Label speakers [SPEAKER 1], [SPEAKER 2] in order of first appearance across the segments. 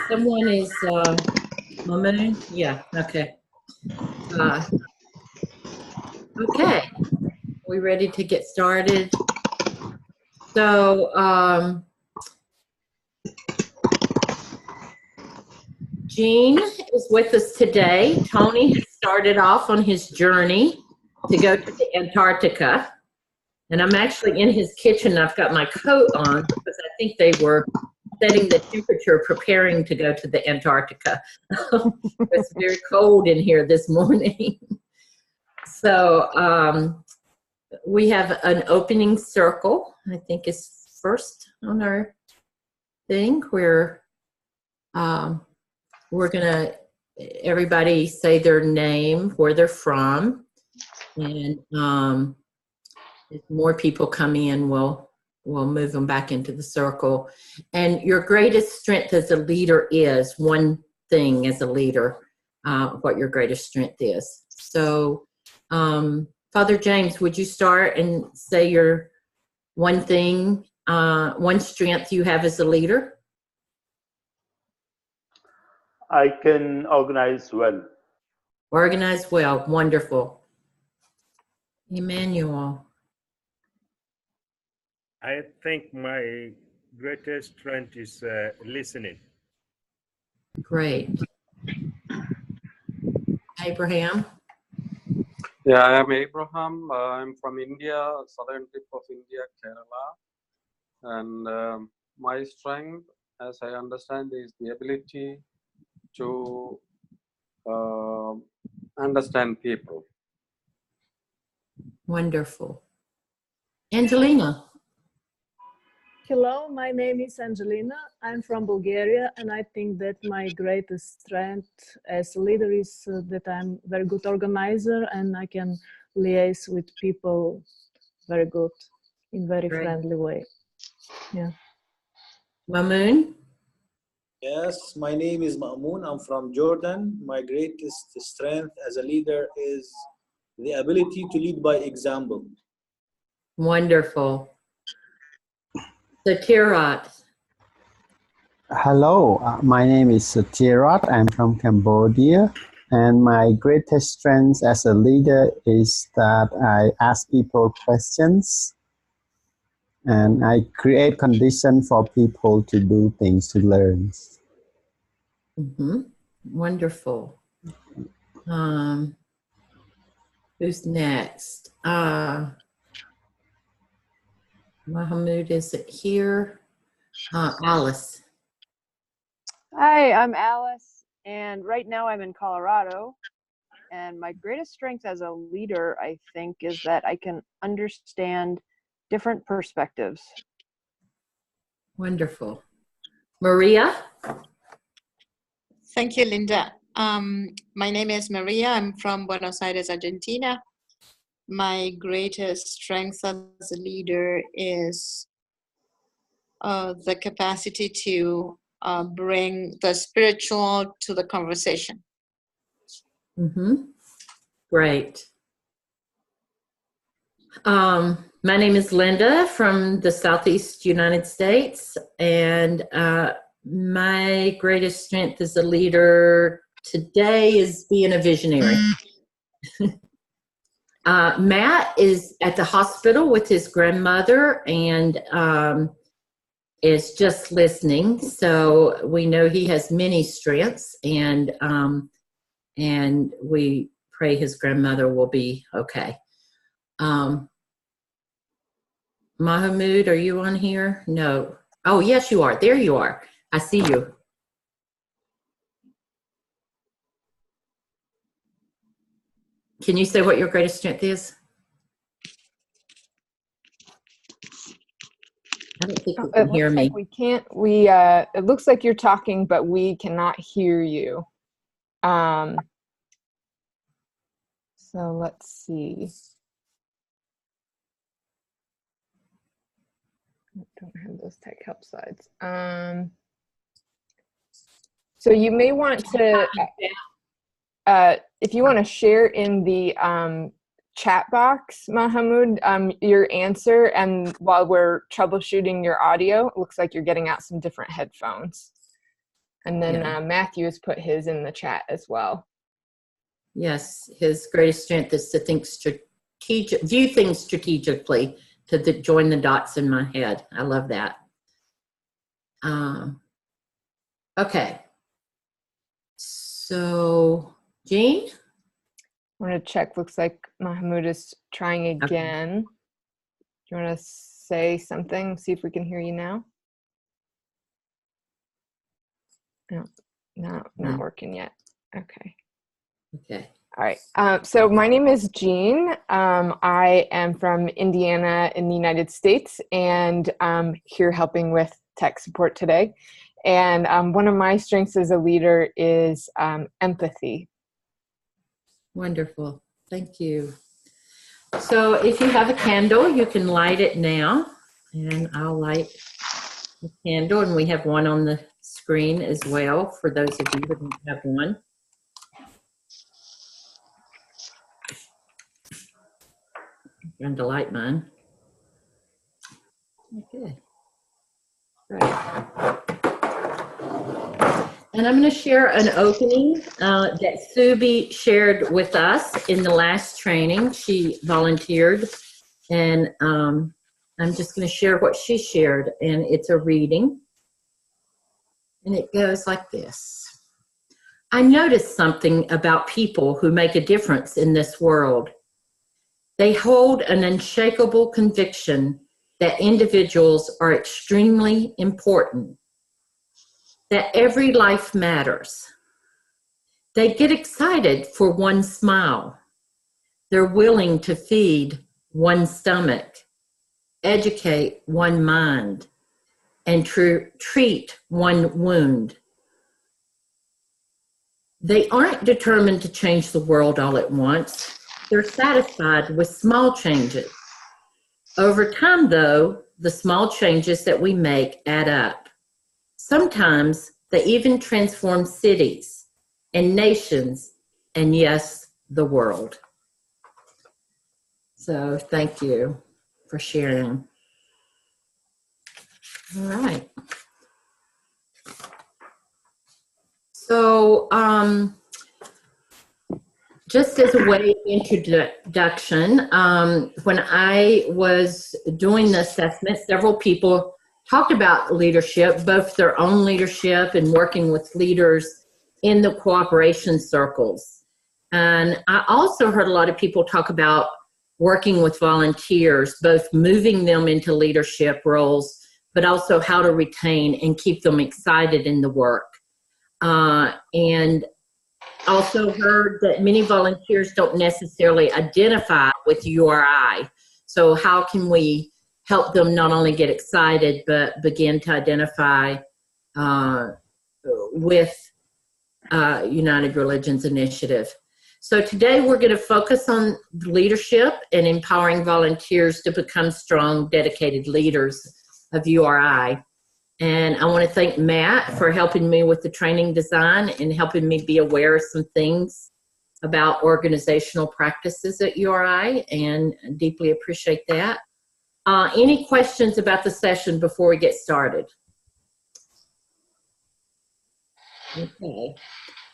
[SPEAKER 1] Someone is, Mamoon? Yeah, okay. Okay, we ready to get started? So, Gene is with us today. Tony has started off on his journey to go to the Antarctica. And I'm actually in his kitchen. I've got my coat on because I think they were setting the temperature, preparing to go to the Antarctica. It's very cold in here this morning. So we have an opening circle, I think is first on our thing, where we're gonna, everybody say their name, where they're from, and if more people come in, we'll move them back into the circle. And your greatest strength as a leader is one thing as a leader, what your greatest strength is. So, Father James, would you start and say your one thing, one strength you have as a leader?
[SPEAKER 2] I can organize well.
[SPEAKER 1] Organize well. Wonderful. Emmanuel.
[SPEAKER 3] I think my greatest strength is listening.
[SPEAKER 1] Great. Abraham.
[SPEAKER 4] Yeah, I am Abraham. I'm from India, southern tip of India, Kerala. And my strength, as I understand, is the ability to understand people.
[SPEAKER 1] Wonderful. Angelina.
[SPEAKER 5] Hello, my name is Angelina. I'm from Bulgaria, and I think that my greatest strength as a leader is that I'm a very good organizer and I can liaise with people very good, in very friendly way. Yeah.
[SPEAKER 1] Mamoon.
[SPEAKER 6] Yes, my name is Ma'moon. I'm from Jordan. My greatest strength as a leader is the ability to lead by example.
[SPEAKER 1] Wonderful. Satirat.
[SPEAKER 7] Hello, my name is Satirat. I'm from Cambodia. And my greatest strength as a leader is that I ask people questions and I create conditions for people to do things, to learn.
[SPEAKER 1] Mm-hmm. Wonderful. Who's next? Mahmoud isn't here. Alice.
[SPEAKER 8] Hi, I'm Alice, and right now I'm in Colorado. And my greatest strength as a leader, I think, is that I can understand different perspectives.
[SPEAKER 1] Wonderful. Maria?
[SPEAKER 9] Thank you, Linda. My name is Maria. I'm from Buenos Aires, Argentina. My greatest strength as a leader is the capacity to bring the spiritual to the conversation.
[SPEAKER 1] Mm-hmm. Great. My name is Linda from the Southeast United States, and my greatest strength as a leader today is being a visionary. Matt is at the hospital with his grandmother and is just listening. So we know he has many strengths, and we pray his grandmother will be okay. Mahmoud, are you on here? No. Oh, yes, you are. There you are. I see you. Can you say what your greatest strength is? I don't think you can hear me.
[SPEAKER 10] Like we can't. It looks like you're talking, but we cannot hear you. So let's see. I don't have those tech help slides. So you may want to, if you want to share in the chat box, Mahmoud, your answer, and while we're troubleshooting your audio, it looks like you're getting out some different headphones. And then Matthew has put his in the chat as well.
[SPEAKER 1] Yes, his greatest strength is to view things strategically, to join the dots in my head. I love that. Okay. So, Jean?
[SPEAKER 10] I want to check. Looks like Mahmoud is trying again. Okay. Do you want to say something? See if we can hear you now. No, not working yet. Okay.
[SPEAKER 1] Okay.
[SPEAKER 10] All right. So my name is Jean. I am from Indiana in the United States, and I'm here helping with tech support today. And one of my strengths as a leader is empathy.
[SPEAKER 1] Wonderful. Thank you. So if you have a candle, you can light it now. And I'll light the candle. And we have one on the screen as well for those of you who don't have one. I'm trying to light mine. Okay. Right. And I'm going to share an opening that Subi shared with us in the last training. She volunteered, and I'm just going to share what she shared, and it's a reading. And it goes like this. I noticed something about people who make a difference in this world. They hold an unshakable conviction that individuals are extremely important, that every life matters. They get excited for one smile. They're willing to feed one stomach, educate one mind, and treat one wound. They aren't determined to change the world all at once. They're satisfied with small changes. Over time, though, the small changes that we make add up. Sometimes they even transform cities and nations, and yes, the world. So thank you for sharing. All right. So just as a way of introduction, when I was doing the assessment, several people talked about leadership, both their own leadership and working with leaders in the cooperation circles. And I also heard a lot of people talk about working with volunteers, both moving them into leadership roles, but also how to retain and keep them excited in the work. And also heard that many volunteers don't necessarily identify with URI. So how can we help them not only get excited, but begin to identify with United Religions Initiative? So today we're going to focus on leadership and empowering volunteers to become strong, dedicated leaders of URI. And I want to thank Matt for helping me with the training design and helping me be aware of some things about organizational practices at URI, and deeply appreciate that. Any questions about the session before we get started? Okay.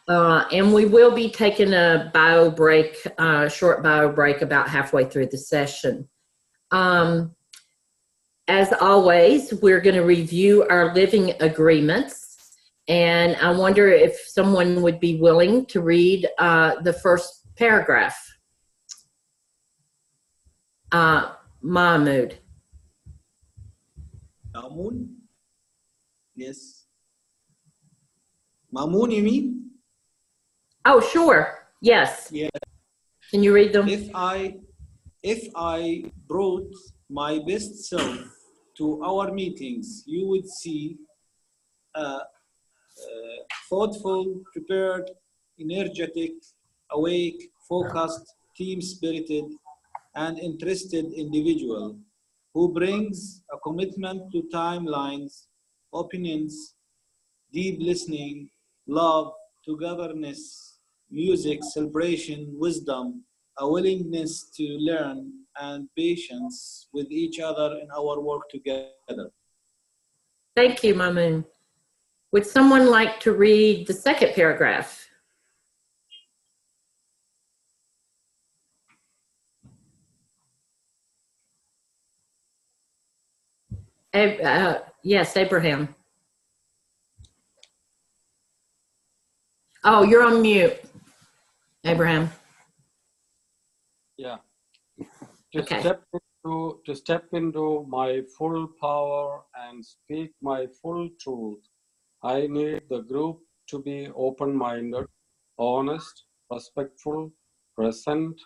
[SPEAKER 1] And we will be taking a bio break, short bio break about halfway through the session. As always, we're going to review our living agreements, and I wonder if someone would be willing to read the first paragraph. Mahmoud.
[SPEAKER 6] Mamoon? Yes. Mamoon, you mean?
[SPEAKER 1] Oh, sure. Yes.
[SPEAKER 6] Yeah.
[SPEAKER 1] Can you read them?
[SPEAKER 6] If I brought my best self to our meetings, you would see thoughtful, prepared, energetic, awake, focused, team-spirited, and interested individual who brings a commitment to timelines, opinions, deep listening, love, togetherness, music, celebration, wisdom, a willingness to learn, and patience with each other in our work together.
[SPEAKER 1] Thank you, Mamoon. Would someone like to read the second paragraph? Yes, Abraham. Oh, you're on mute, Abraham.
[SPEAKER 4] Yeah.
[SPEAKER 1] Okay.
[SPEAKER 4] To step into my full power and speak my full truth, I need the group to be open-minded, honest, respectful, present,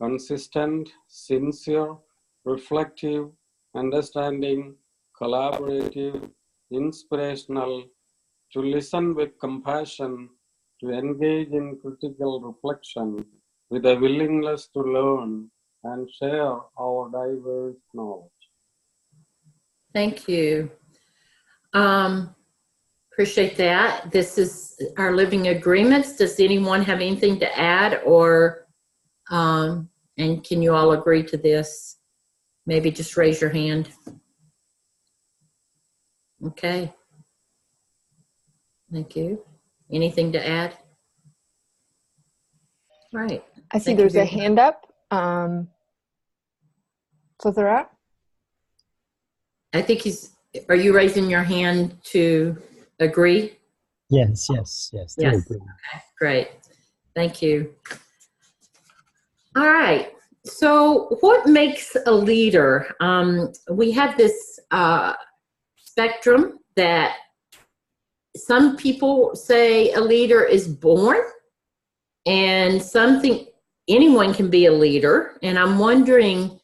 [SPEAKER 4] consistent, sincere, reflective, understanding, collaborative, inspirational, to listen with compassion, to engage in critical reflection, with a willingness to learn and share our diverse knowledge.
[SPEAKER 1] Thank you. Appreciate that. This is our living agreements. Does anyone have anything to add, or and can you all agree to this? Maybe just raise your hand. Okay. Thank you. Anything to add? Right.
[SPEAKER 10] I see
[SPEAKER 1] Thank you
[SPEAKER 10] there's a
[SPEAKER 1] very
[SPEAKER 10] hand up. Flithera?
[SPEAKER 1] I think are you raising your hand to agree?
[SPEAKER 11] Yes. Do
[SPEAKER 1] Yes.
[SPEAKER 11] agree.
[SPEAKER 1] Okay, great. Thank you. All right. So what makes a leader? We have this spectrum that some people say a leader is born, and some think anyone can be a leader. And I'm wondering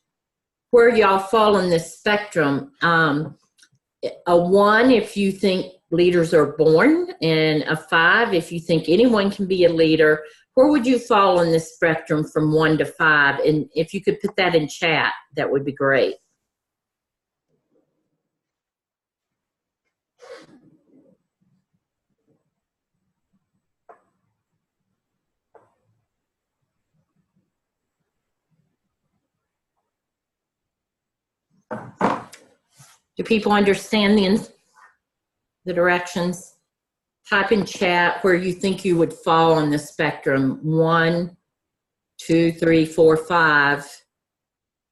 [SPEAKER 1] where y'all fall on this spectrum. A 1 if you think leaders are born, and a 5 if you think anyone can be a leader. Where would you fall on this spectrum from 1 to 5? And if you could put that in chat, that would be great. Do people understand the directions? Type in chat where you think you would fall on the spectrum. 1, 2, 3, 4, 5.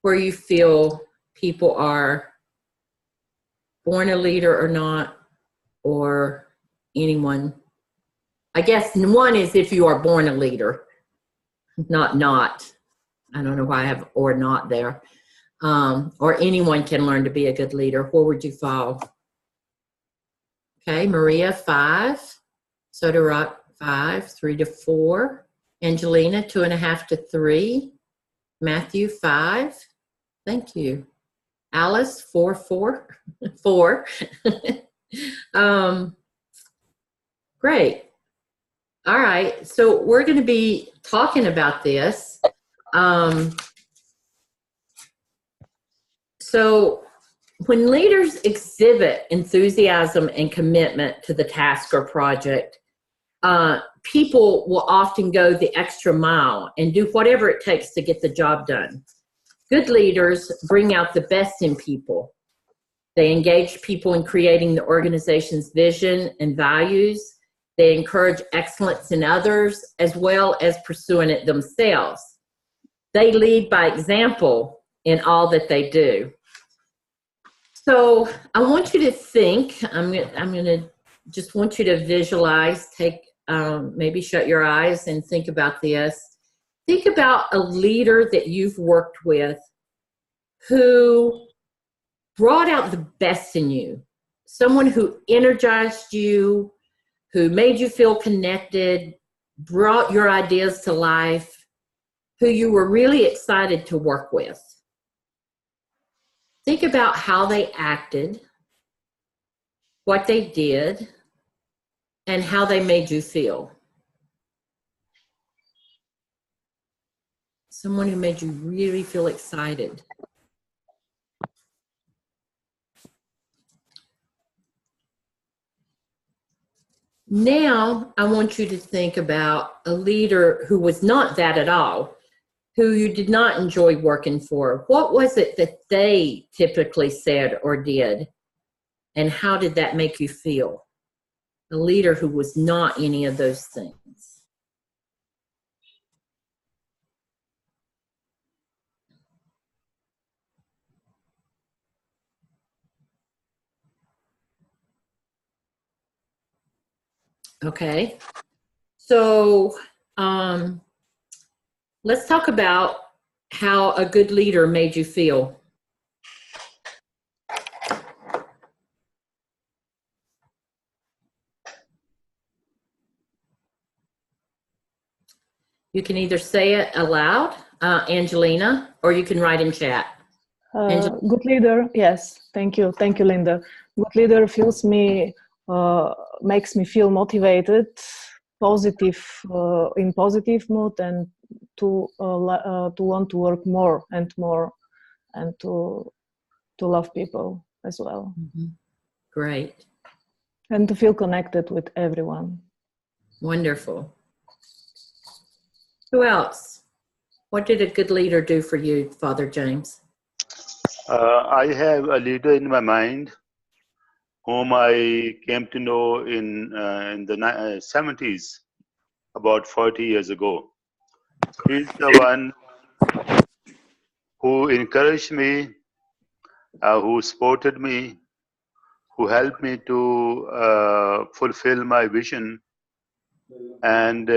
[SPEAKER 1] Where you feel people are born a leader or not, or anyone. I guess 1 is if you are born a leader, not. I don't know why I have or not there. Or anyone can learn to be a good leader. Where would you fall? Okay, Maria, 5. Soda Rock, 5. 3 to 4. Angelina, 2.5 to 3. Matthew, 5. Thank you. Alice, 4. 4. Great. All right, so we're going to be talking about this. So when leaders exhibit enthusiasm and commitment to the task or project, people will often go the extra mile and do whatever it takes to get the job done. Good leaders bring out the best in people. They engage people in creating the organization's vision and values. They encourage excellence in others as well as pursuing it themselves. They lead by example in all that they do. So I want you to think, I'm going to just want you to visualize, maybe shut your eyes and think about this. Think about a leader that you've worked with who brought out the best in you, someone who energized you, who made you feel connected, brought your ideas to life, who you were really excited to work with. Think about how they acted, what they did, and how they made you feel. Someone who made you really feel excited. Now, I want you to think about a leader who was not that at all, who you did not enjoy working for, what was it that they typically said or did? And how did that make you feel? A leader who was not any of those things. Okay. So let's talk about how a good leader made you feel. You can either say it aloud, Angelina, or you can write in chat.
[SPEAKER 5] Good leader, yes. Thank you, Linda. Good leader feels me, makes me feel motivated, positive, in positive mood, and to want to work more, and to love people as well.
[SPEAKER 1] Mm-hmm. Great.
[SPEAKER 5] And to feel connected with everyone.
[SPEAKER 1] Wonderful. Who else? What did a good leader do for you, Father James?
[SPEAKER 2] I have a leader in my mind whom I came to know in the 70s, about 40 years ago. He's the one who encouraged me, who supported me, who helped me to fulfill my vision. And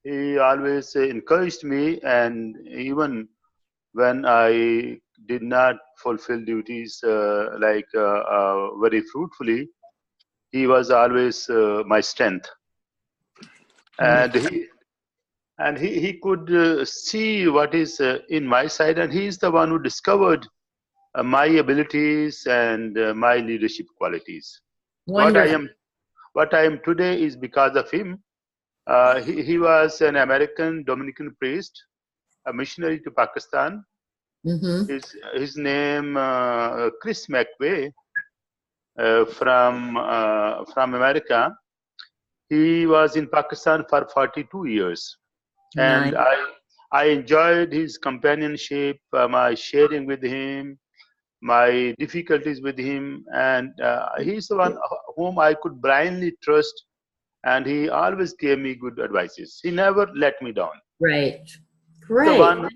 [SPEAKER 2] he always encouraged me, and even when I did not fulfill duties very fruitfully, he was always my strength. And he could see what is in my side, and he is the one who discovered my abilities and my leadership qualities.
[SPEAKER 1] Wonderful.
[SPEAKER 2] What I am today is because of him. He was an American Dominican priest, a missionary to Pakistan.
[SPEAKER 1] Mm-hmm.
[SPEAKER 2] His name Chris McVeigh, from America. He was in Pakistan for 42 years, and
[SPEAKER 1] Nice.
[SPEAKER 2] I enjoyed his companionship, my sharing with him, my difficulties with him, and he's the one whom I could blindly trust, and he always gave me good advices. He never let me down.
[SPEAKER 1] Great. Great.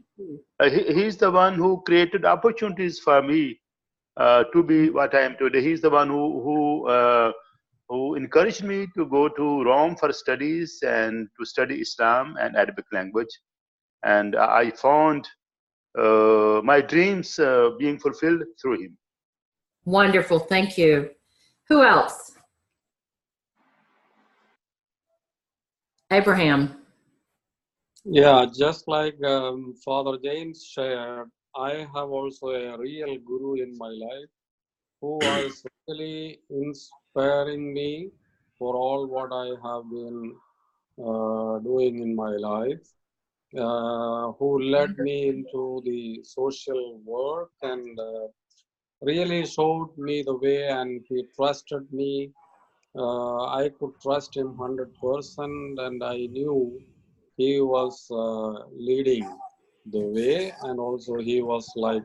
[SPEAKER 2] He's the one who created opportunities for me to be what I am today. He's the one who encouraged me to go to Rome for studies and to study Islam and Arabic language. And I found my dreams being fulfilled through him.
[SPEAKER 1] Wonderful. Thank you. Who else? Abraham.
[SPEAKER 4] Yeah, just like Father James shared, I have also a real guru in my life who was really inspiring me for all what I have been doing in my life, who led me into the social work and really showed me the way, and he trusted me. I could trust him 100%, and I knew he was leading the way, and also he was like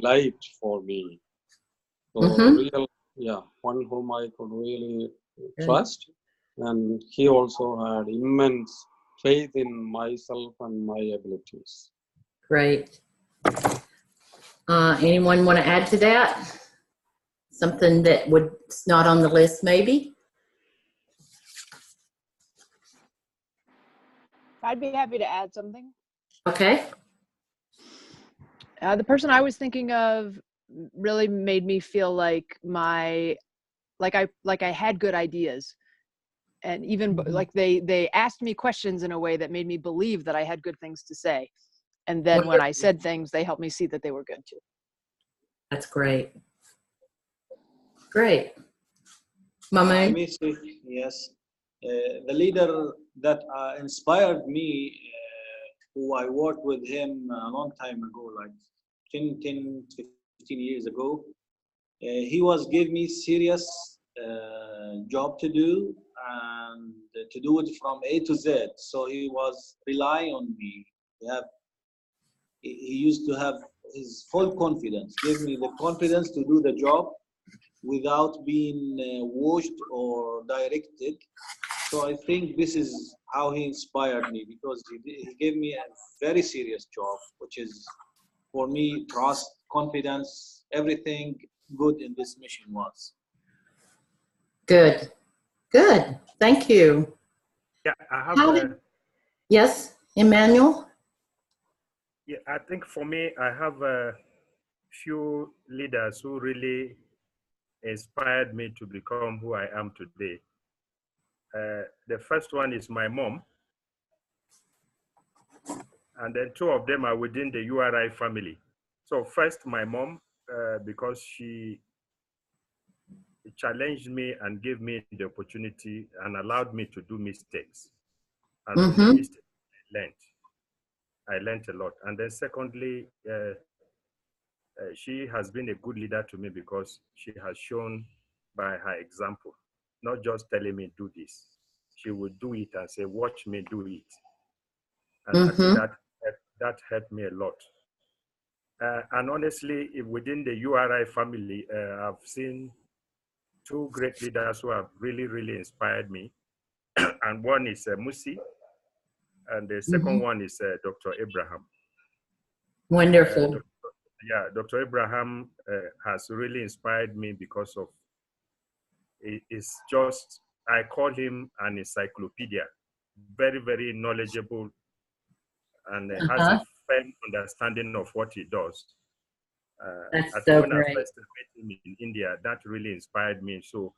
[SPEAKER 4] light for me. So one whom I could really trust, and he also had immense faith in myself and my abilities.
[SPEAKER 1] Great. Anyone want to add to that? Something that it's not on the list, maybe?
[SPEAKER 8] I'd be happy to add something.
[SPEAKER 1] Okay.
[SPEAKER 8] The person I was thinking of really made me feel like I had good ideas, and even like they asked me questions in a way that made me believe that I had good things to say, and then when I said things, they helped me see that they were good too.
[SPEAKER 1] That's great. Great. Mama?
[SPEAKER 6] I may say, yes. The leader that inspired me, who I worked with him a long time ago, like 10, 15 years ago, he was giving me serious job to do, and to do it from A to Z. So he was relying on me. He used to have his full confidence, gave me the confidence to do the job without being washed or directed. So I think this is how he inspired me, because he gave me a very serious job, which is, for me, trust, confidence, everything good in this mission was.
[SPEAKER 1] Good. Good. Thank you.
[SPEAKER 3] Yeah, I have.
[SPEAKER 1] Yes, Emmanuel?
[SPEAKER 3] Yeah, I think for me, I have a few leaders who really inspired me to become who I am today. The first one is my mom, and then two of them are within the URI family. So first, my mom, because she challenged me and gave me the opportunity and allowed me to do mistakes. And from the mistakes I learned a lot. And then secondly, she has been a good leader to me because she has shown by her example, not just telling me do this. She would do it and say, watch me do it. And I think that helped me a lot. And honestly, within the URI family, I've seen two great leaders who have really, really inspired me. And one is Musi, and the second one is Dr. Abraham.
[SPEAKER 1] Wonderful.
[SPEAKER 3] Dr. Abraham has really inspired me because of, it's just, I call him an encyclopedia, very, very knowledgeable, and has a firm understanding of what he does.
[SPEAKER 1] That's so
[SPEAKER 3] when
[SPEAKER 1] great.
[SPEAKER 3] I first met him in India, that really inspired me. So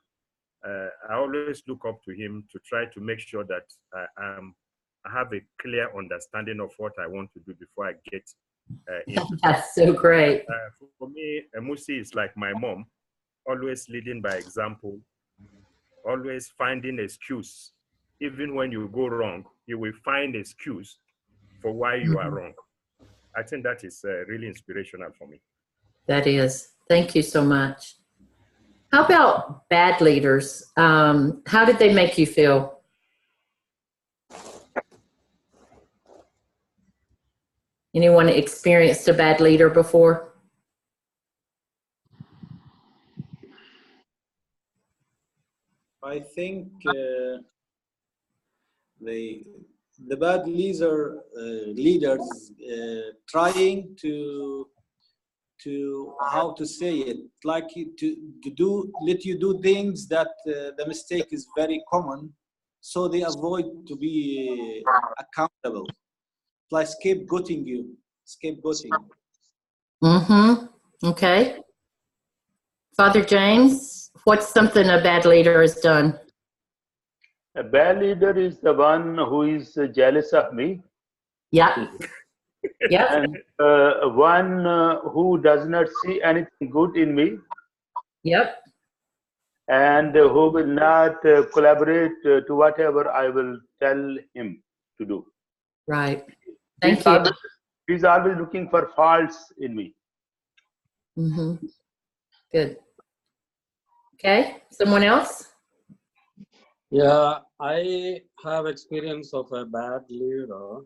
[SPEAKER 3] I always look up to him to try to make sure that I have a clear understanding of what I want to do before I get into
[SPEAKER 1] That's so great.
[SPEAKER 3] For me, Musi is like my mom, always leading by example, always finding excuse. Even when you go wrong, you will find excuse for why you are wrong. I think that is really inspirational for me.
[SPEAKER 1] That is. Thank you so much. How about bad leaders? How did they make you feel? Anyone experienced a bad leader before?
[SPEAKER 6] I think the bad leaders trying to how to say it, like let you do things that the mistake is very common, so they avoid to be accountable. It's like scapegoating you.
[SPEAKER 1] Okay. Father James, what's something a bad leader has done?
[SPEAKER 2] A bad leader is the one who is jealous of me.
[SPEAKER 1] Yeah. Yeah.
[SPEAKER 2] And one who does not see anything good in me.
[SPEAKER 1] Yep.
[SPEAKER 2] And who will not collaborate to whatever I will tell him to do.
[SPEAKER 1] Right. Thank you.
[SPEAKER 2] He's always looking for faults in me.
[SPEAKER 1] Good. Okay. Someone else?
[SPEAKER 4] Yeah, I have experience of a bad leader.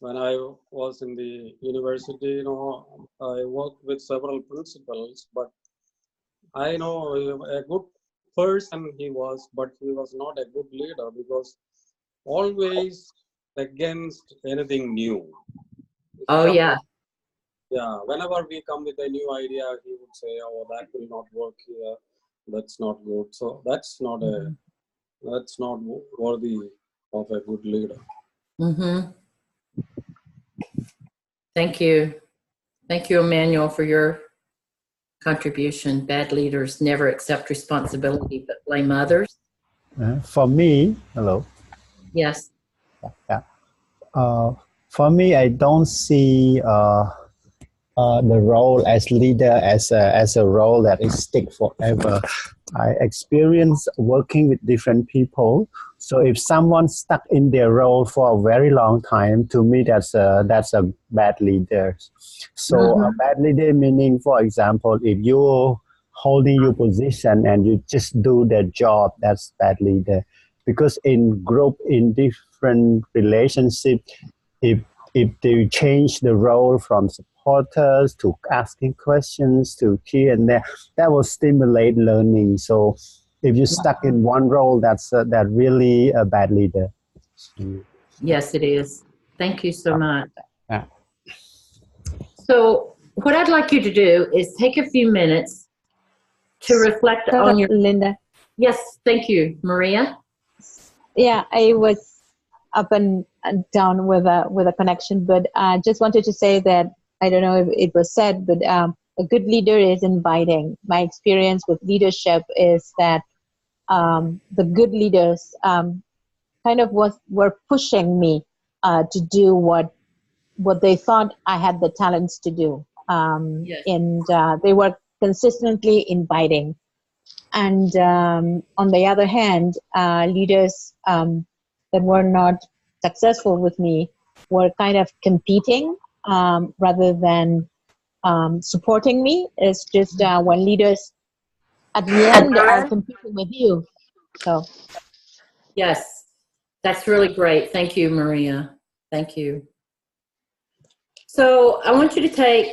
[SPEAKER 4] When I was in the university, I worked with several principals, but I know a good person he was, but he was not a good leader because always against anything new.
[SPEAKER 1] Oh, yeah.
[SPEAKER 4] Yeah, whenever we come with a new idea, he would say, "Oh, that will not work here. That's not good." So that's not worthy of a good leader.
[SPEAKER 1] Thank you. Thank you, Emmanuel, for your contribution. Bad leaders never accept responsibility but blame others.
[SPEAKER 7] For me, hello.
[SPEAKER 1] Yes.
[SPEAKER 7] Yeah. For me, I don't see the role as leader as a role that is stick forever. I experience working with different people. So if someone's stuck in their role for a very long time, to me that's a bad leader. So a bad leader meaning, for example, if you're holding your position and you just do the job, that's bad leader. Because in group, in different relationship, if if they change the role from supporters to asking questions to Q&A, that will stimulate learning. So if you're stuck in one role, that's that really a bad leader.
[SPEAKER 1] Yes, it is. Thank you so much.
[SPEAKER 7] Yeah.
[SPEAKER 1] So what I'd like you to do is take a few minutes to reflect on your...
[SPEAKER 11] Linda.
[SPEAKER 1] Yes, thank you. Maria?
[SPEAKER 11] Yeah, I was up and down with a connection, but I just wanted to say that, I don't know if it was said, but a good leader is inviting. My experience with leadership is that the good leaders kind of were pushing me to do what they thought I had the talents to do.
[SPEAKER 1] Yes.
[SPEAKER 11] And they were consistently inviting. And on the other hand, leaders that were not successful with me were kind of competing rather than supporting me. It's just when leaders at the end are competing with you. So.
[SPEAKER 1] Yes, that's really great. Thank you, Maria. Thank you. So I want you to take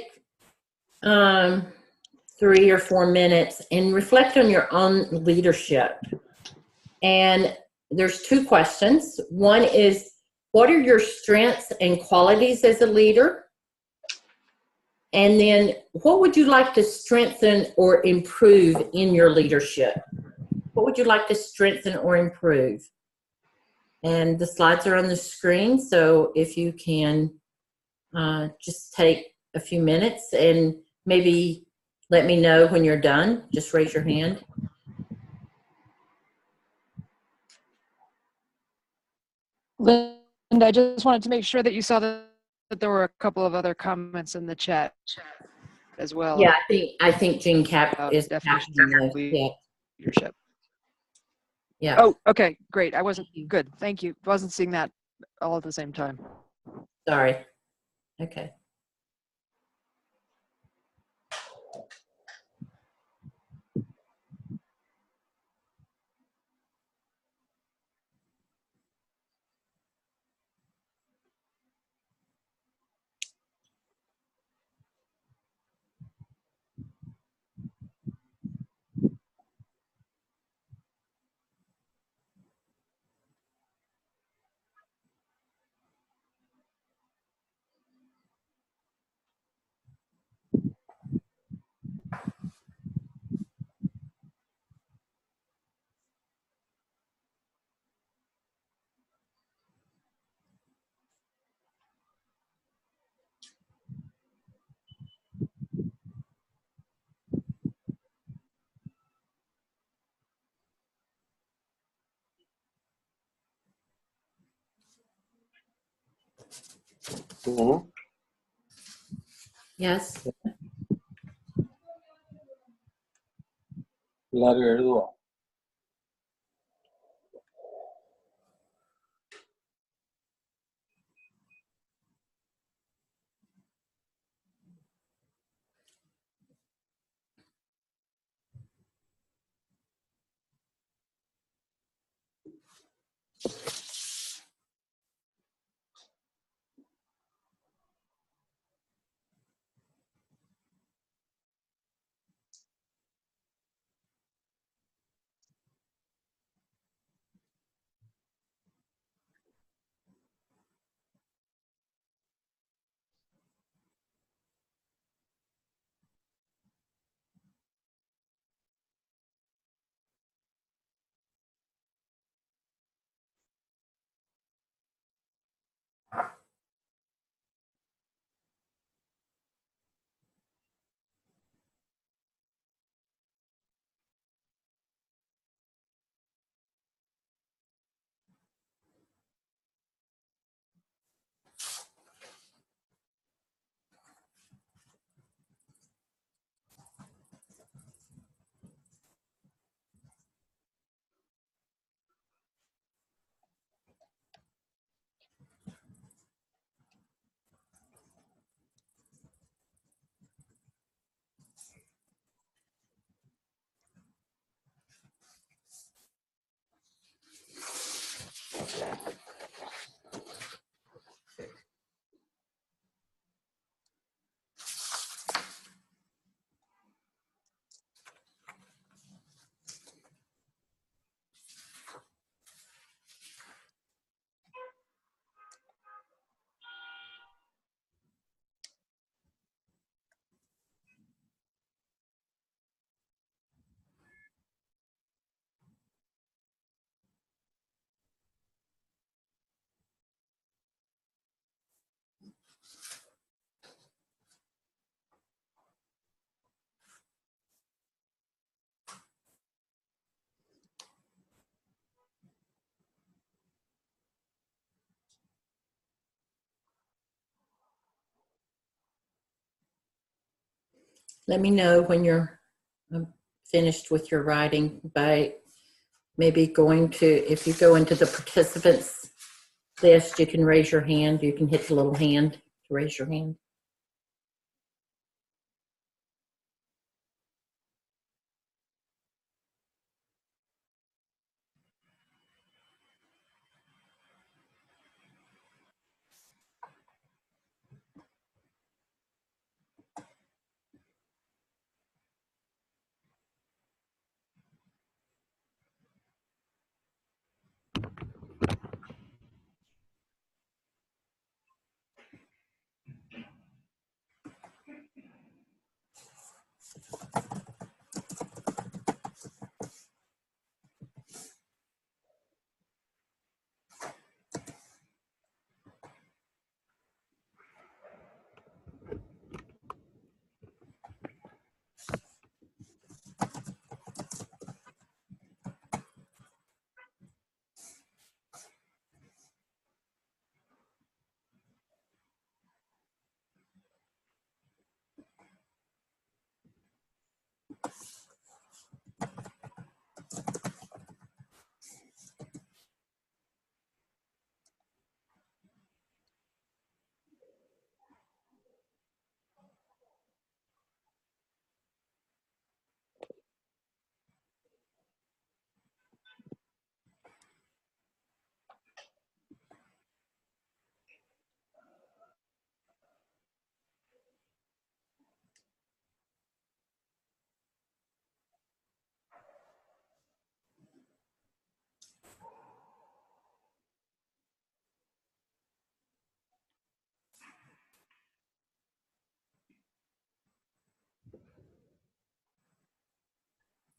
[SPEAKER 1] 3 or 4 minutes and reflect on your own leadership. And there's 2 questions. One is, what are your strengths and qualities as a leader? And then, what would you like to strengthen or improve in your leadership? What would you like to strengthen or improve? And the slides are on the screen, so if you can just take a few minutes and maybe let me know when you're done. Just raise your hand.
[SPEAKER 8] Linda, I just wanted to make sure that you saw that there were a couple of other comments in the chat as well.
[SPEAKER 1] Yeah, I think Jean Cap is
[SPEAKER 8] definition
[SPEAKER 1] captioning
[SPEAKER 8] of
[SPEAKER 1] those. Yeah.
[SPEAKER 8] leadership.
[SPEAKER 1] Yeah.
[SPEAKER 8] Oh, okay, great. I wasn't good. Thank you. Wasn't seeing that all at the same time.
[SPEAKER 1] Sorry. Okay. Yes.
[SPEAKER 4] എല്ലാരും എഴുതുവോ?
[SPEAKER 1] Let me know when you're finished with your writing by maybe going to, if you go into the participants list, you can raise your hand. You can hit the little hand to raise your hand.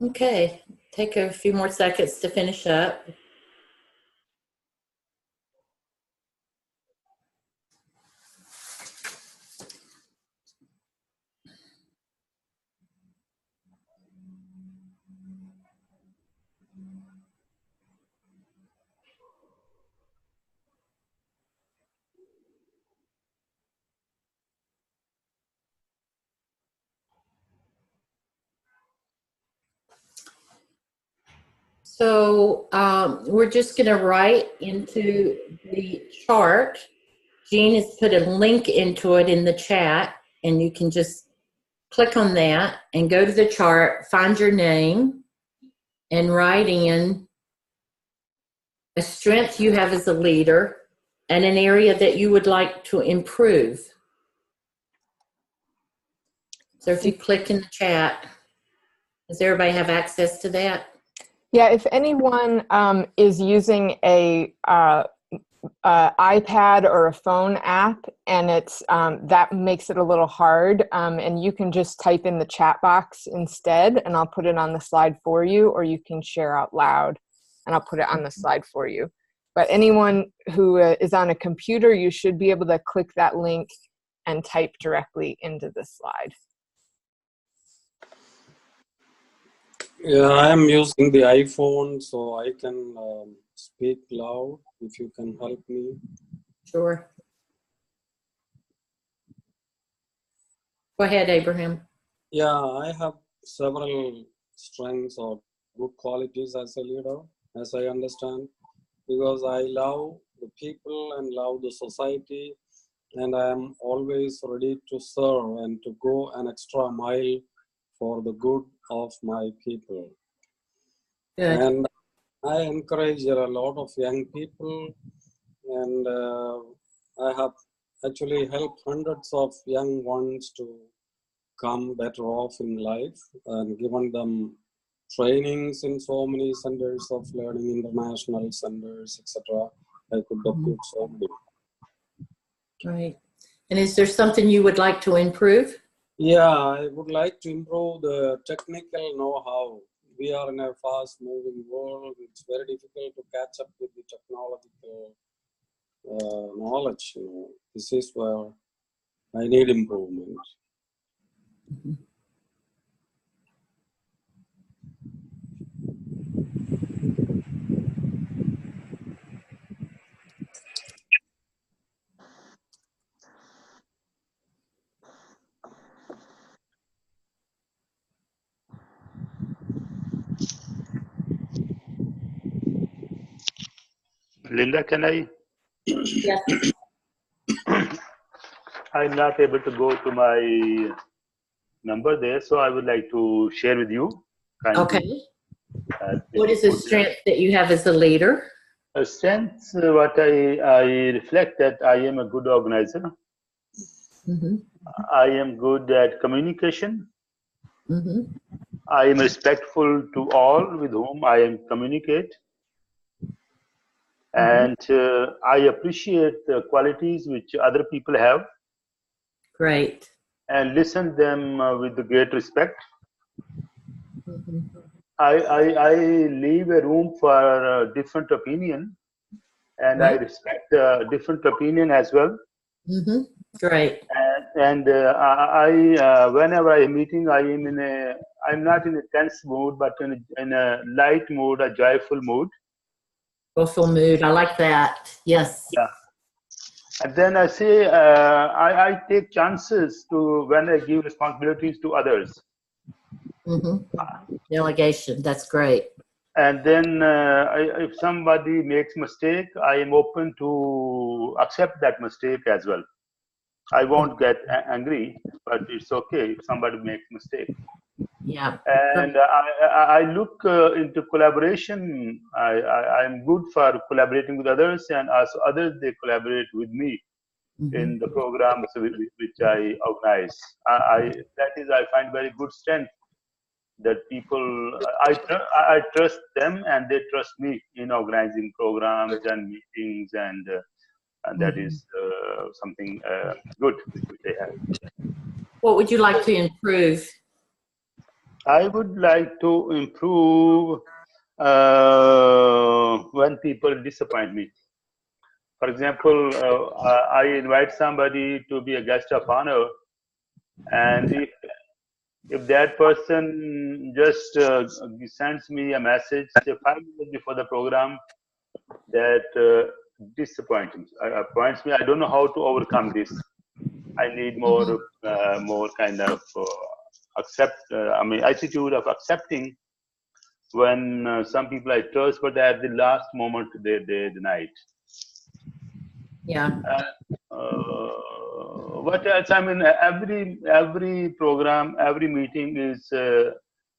[SPEAKER 1] Okay, take a few more seconds to finish up. So we're just going to write into the chart. Jean has put a link into it in the chat, and you can just click on that and go to the chart, find your name, and write in a strength you have as a leader and an area that you would like to improve. So if you click in the chat, does everybody have access to that?
[SPEAKER 10] Yeah, if anyone is using a iPad or a phone app, and it's that makes it a little hard, and you can just type in the chat box instead, and I'll put it on the slide for you, or you can share out loud, and I'll put it on the slide for you. But anyone who is on a computer, you should be able to click that link and type directly into the slide.
[SPEAKER 4] Yeah, I am using the iPhone, so I can speak loud if you can help me.
[SPEAKER 1] Sure. Go ahead, Abraham.
[SPEAKER 4] Yeah, I have several strengths or good qualities as a leader, as I understand, because I love the people and love the society, and I am always ready to serve and to go an extra mile for the good of my people.
[SPEAKER 1] Good.
[SPEAKER 4] And I encourage a lot of young people, and I have actually helped hundreds of young ones to come better off in life and given them trainings in so many centers of learning, international centers, etc. I could depute so many.
[SPEAKER 1] Right. And is there something you would like to improve?
[SPEAKER 4] Yeah, I would like to improve the technical know-how. We are in a fast-moving world. It's very difficult to catch up with the technological knowledge. This is where I need improvement.
[SPEAKER 1] Mm-hmm.
[SPEAKER 2] Linda, can I?
[SPEAKER 1] Yes.
[SPEAKER 2] I'm not able to go to my number there, so I would like to share with you.
[SPEAKER 1] Okay. What is the strength that you have as a leader?
[SPEAKER 2] A strength, what I reflect that I am a good organizer.
[SPEAKER 1] Mm-hmm.
[SPEAKER 2] I am good at communication.
[SPEAKER 1] Mm-hmm.
[SPEAKER 2] I am respectful to all with whom I communicate. And I appreciate the qualities which other people have.
[SPEAKER 1] Great.
[SPEAKER 2] And listen them with great respect.
[SPEAKER 1] Mm-hmm.
[SPEAKER 2] I leave a room for different opinion, and I respect different opinion as well.
[SPEAKER 1] Mm-hmm. Great.
[SPEAKER 2] And I whenever I am meeting, I'm not in a tense mood, but in a light mood, a joyful mood.
[SPEAKER 1] Joyful mood. I like that. Yes.
[SPEAKER 2] Yeah. And then I say I take chances to when I give responsibilities to others.
[SPEAKER 1] Mm-hmm. Delegation. That's great.
[SPEAKER 2] And then if somebody makes mistake, I am open to accept that mistake as well. I won't get angry, but it's okay if somebody makes mistake.
[SPEAKER 1] Yeah.
[SPEAKER 2] And I look into collaboration. I'm good for collaborating with others, and also others, they collaborate with me in the programs which I organize. That is, I find very good strength that people, I trust them and they trust me in organizing programs and meetings, and that is something good which they have.
[SPEAKER 1] What would you like to improve?
[SPEAKER 2] I would like to improve when people disappoint me. For example, I invite somebody to be a guest of honor, and if that person just sends me a message 5 minutes before the program that disappoints me, I don't know how to overcome this. I need more kind of attitude of accepting when some people I trust, but at the last moment they deny it.
[SPEAKER 1] Yeah.
[SPEAKER 2] What else? I mean, every program, every meeting is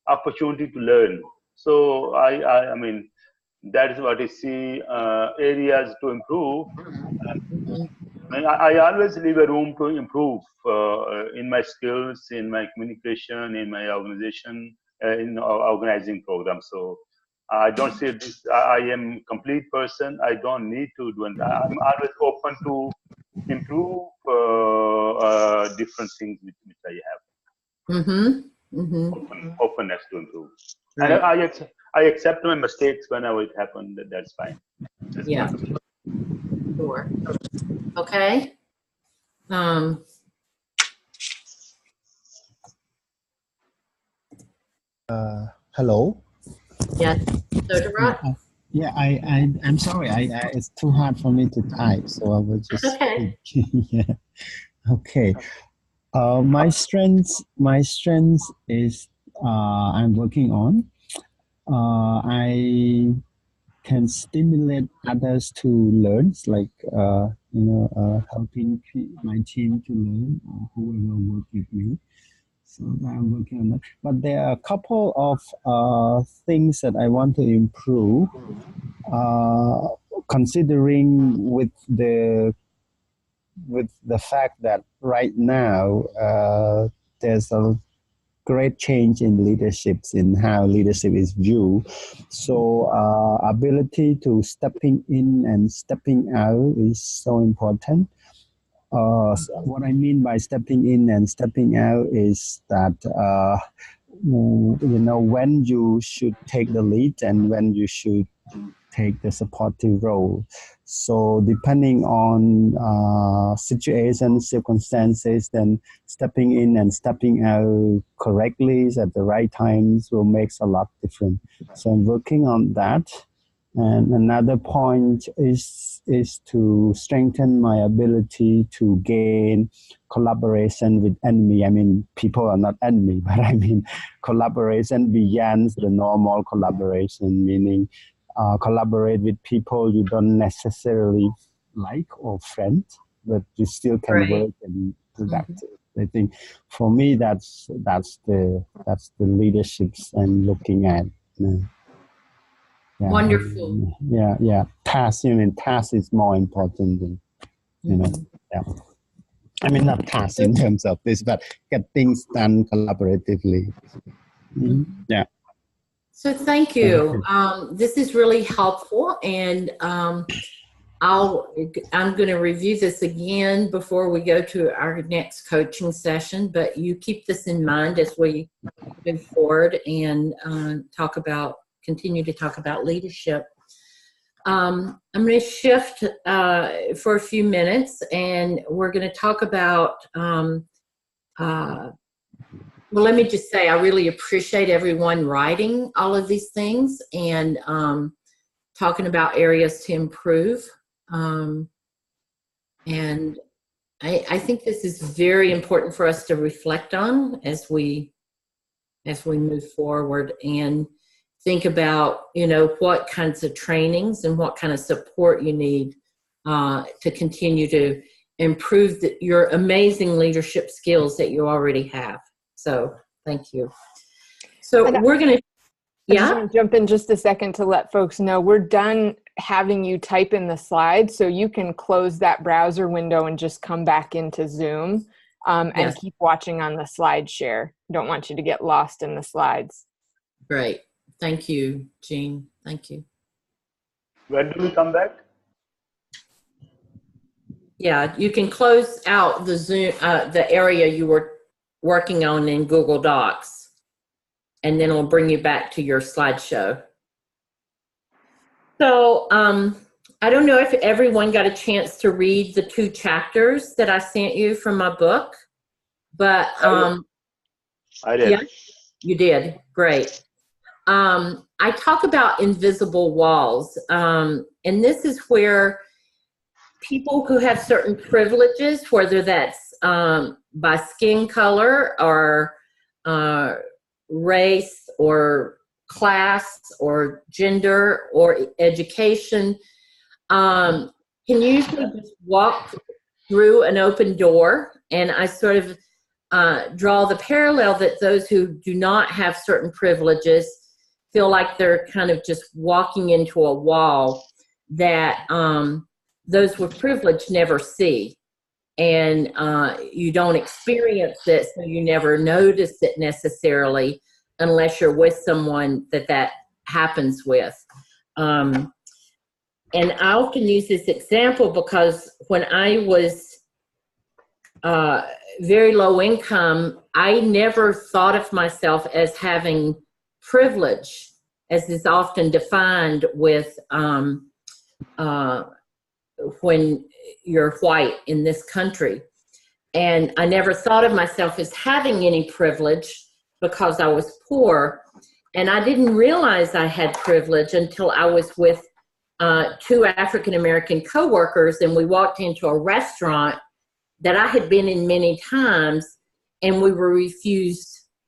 [SPEAKER 2] opportunity to learn. So I mean, that is what I see areas to improve. I always leave a room to improve in my skills, in my communication, in my organization, in organizing programs. So I don't say this. I am complete person. I don't need to do it. I'm always open to improve different things which I have. Openness to improve. Right. And I accept my mistakes whenever it happens. That's fine.
[SPEAKER 1] Yeah. Sure. Okay.
[SPEAKER 7] Hello.
[SPEAKER 1] Yes. Sodarat?
[SPEAKER 7] Yeah, I'm sorry. It's too hard for me to type, so I will just.
[SPEAKER 1] Okay.
[SPEAKER 7] Yeah. Okay. My strengths is I'm working on. I can stimulate others to learn, like helping my team to learn, or whoever work with me. So I'm working on that. But there are a couple of things that I want to improve. Considering with the fact that right now there's a great change in leaderships, in how leadership is viewed. So ability to stepping in and stepping out is so important. What I mean by stepping in and stepping out is that when you should take the lead and when you should take the supportive role. So depending on situations, circumstances, then stepping in and stepping out correctly at the right times will make a lot different. So I'm working on that. And another point is to strengthen my ability to gain collaboration with enemy. I mean, people are not enemy, but I mean collaboration beyond the normal collaboration, meaning collaborate with people you don't necessarily like or friend, but you still can
[SPEAKER 1] Right.
[SPEAKER 7] work and productive. I think for me that's the leaderships I'm looking at. Yeah,
[SPEAKER 1] Wonderful.
[SPEAKER 7] yeah. Task is more important than Yeah. I mean, not task in terms of this, but get things done collaboratively. Yeah.
[SPEAKER 1] So thank you. This is really helpful, and I'm going to review this again before we go to our next coaching session. But you keep this in mind as we move forward and continue to talk about leadership. I'm going to shift for a few minutes, and we're going to talk about. Well, let me just say, I really appreciate everyone writing all of these things and talking about areas to improve. And I think this is very important for us to reflect on as we move forward and think about, what kinds of trainings and what kind of support you need to continue to improve your amazing leadership skills that you already have. So thank you. So we're going to,
[SPEAKER 10] I just want to jump in just a second to let folks know we're done having you type in the slides, so you can close that browser window and just come back into Zoom and keep watching on the slide share. Don't want you to get lost in the slides.
[SPEAKER 1] Great. Thank you, Jean. Thank you.
[SPEAKER 2] When do we come back?
[SPEAKER 1] Yeah, you can close out the Zoom, the area you were working on in Google Docs, and then it'll bring you back to your slideshow. So I don't know if everyone got a chance to read the 2 chapters that I sent you from my book, but
[SPEAKER 2] I did.
[SPEAKER 1] Yeah, you did. Great. I talk about invisible walls, and this is where people who have certain privileges, whether that's by skin color or race or class or gender or education, can usually just walk through an open door. And I sort of draw the parallel that those who do not have certain privileges feel like they're kind of just walking into a wall that those with privilege never see. And you don't experience it, so you never notice it necessarily unless you're with someone that happens with. And I often use this example because when I was very low income, I never thought of myself as having privilege, as is often defined with when you're white in this country. And I never thought of myself as having any privilege because I was poor. And I didn't realize I had privilege until I was with 2 African-American coworkers, and we walked into a restaurant that I had been in many times, and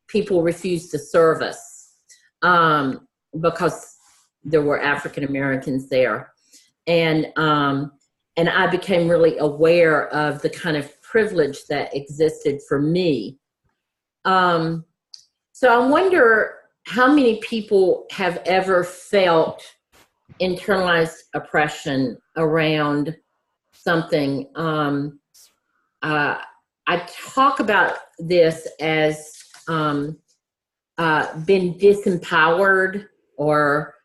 [SPEAKER 1] people refused to serve us because there were African-Americans there. And I became really aware of the kind of privilege that existed for me. So I wonder how many people have ever felt internalized oppression around something. I talk about this as been disempowered, or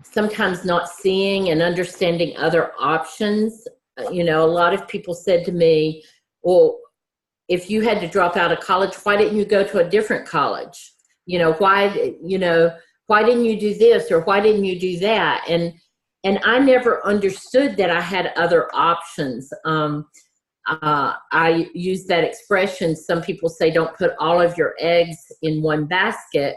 [SPEAKER 1] sometimes not seeing and understanding other options. A lot of people said to me, well, if you had to drop out of college, why didn't you go to a different college? Why didn't you do this, or why didn't you do that? And I never understood that I had other options. I use that expression. Some people say, don't put all of your eggs in one basket.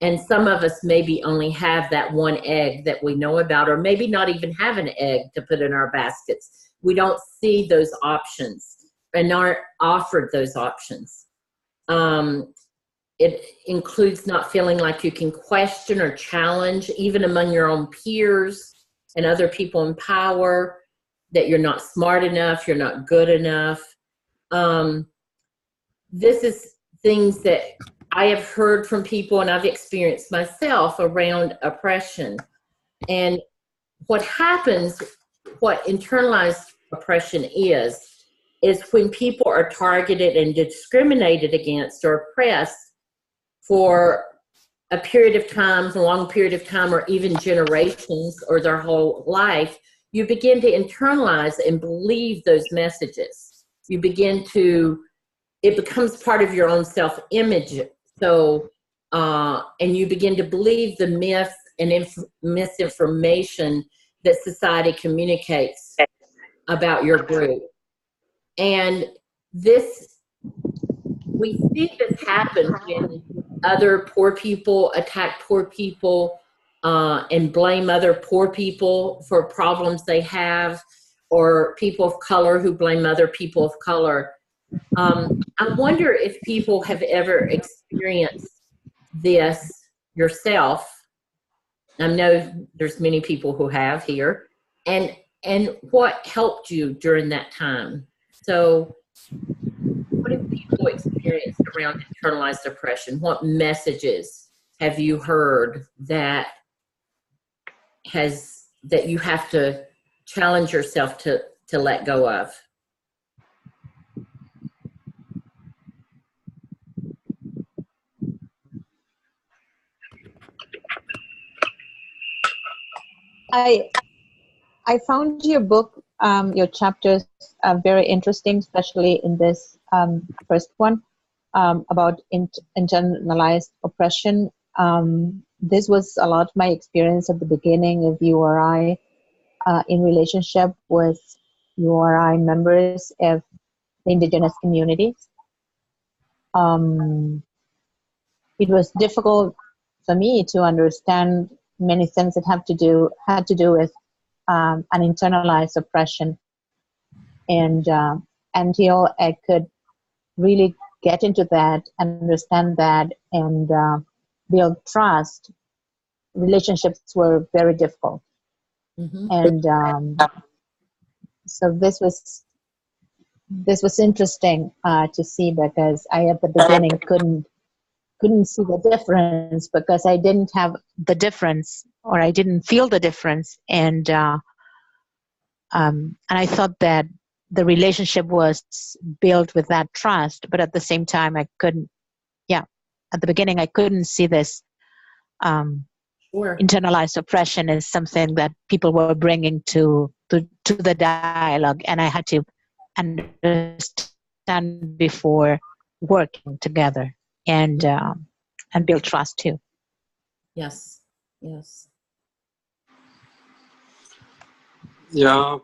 [SPEAKER 1] And some of us maybe only have that one egg that we know about, or maybe not even have an egg to put in our baskets. We don't see those options and aren't offered those options. it includes not feeling like you can question or challenge, even among your own peers and other people in power, that you're not smart enough, you're not good enough. This is things that I have heard from people and I've experienced myself around oppression. And what happens, what internalized oppression is when people are targeted and discriminated against or oppressed for a period of time, a long period of time, or even generations or their whole life, you begin to internalize and believe those messages. You begin to, it becomes part of your own self-image. So, and you begin to believe the myth and misinformation that society communicates about your group. And this, we see this happen when other poor people attack poor people and blame other poor people for problems they have, or people of color who blame other people of color. I wonder if people have ever experienced this yourself. I know there's many people who have here, and what helped you during that time. So what have people experienced around internalized oppression? What messages have you heard that you have to challenge yourself to let go of?
[SPEAKER 11] I found your book, your chapters very interesting, especially in this first one about internalized oppression. This was a lot of my experience at the beginning of URI in relationship with URI members of the indigenous communities. It was difficult for me to understand many things that had to do with an internalized oppression, and until I could really get into that, understand that, and build trust, relationships were very difficult. Mm-hmm. And so this was interesting to see, because I at the beginning couldn't see the difference, because I didn't have the difference, or I didn't feel the difference, and I thought that the relationship was built with that trust, but at the same time I couldn't. Yeah, at the beginning I couldn't see this internalized oppression as something that people were bringing to the dialogue, and I had to understand before working together and build trust too.
[SPEAKER 1] Yes.
[SPEAKER 4] Yeah,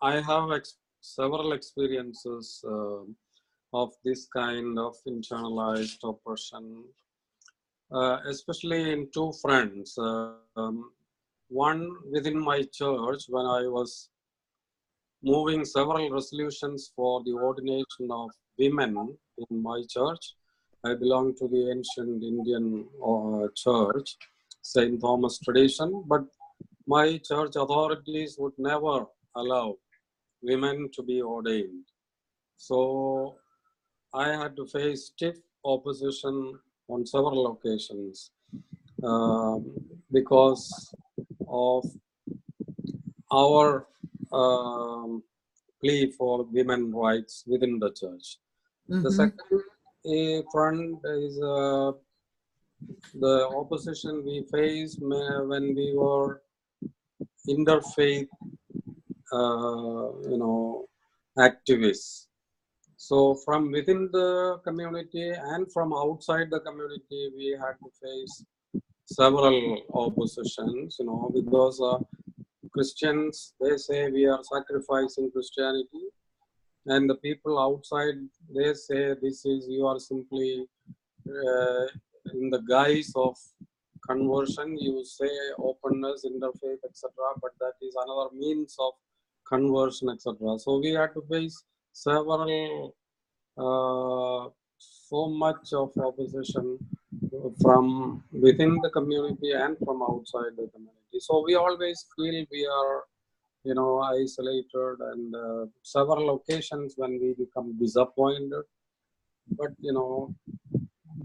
[SPEAKER 4] I have several experiences of this kind of internalized oppression, especially in two fronts. One within my church, when I was moving several resolutions for the ordination of women in my church. I belong to the ancient Indian church, St. Thomas tradition, but my church authorities would never allow women to be ordained. So I had to face stiff opposition on several occasions because of our plea for women rights within the church. Mm-hmm. The second front is the opposition we faced when we were interfaith, activists. So from within the community and from outside the community, we had to face several oppositions, because Christians, they say we are sacrificing Christianity, and the people outside, they say you are simply in the guise of conversion, you say openness, interfaith, etc., but that is another means of conversion, etc. So we had to face several so much of opposition from within the community and from outside the community. So we always feel we are, you know, isolated, and several occasions when we become disappointed. But, you know,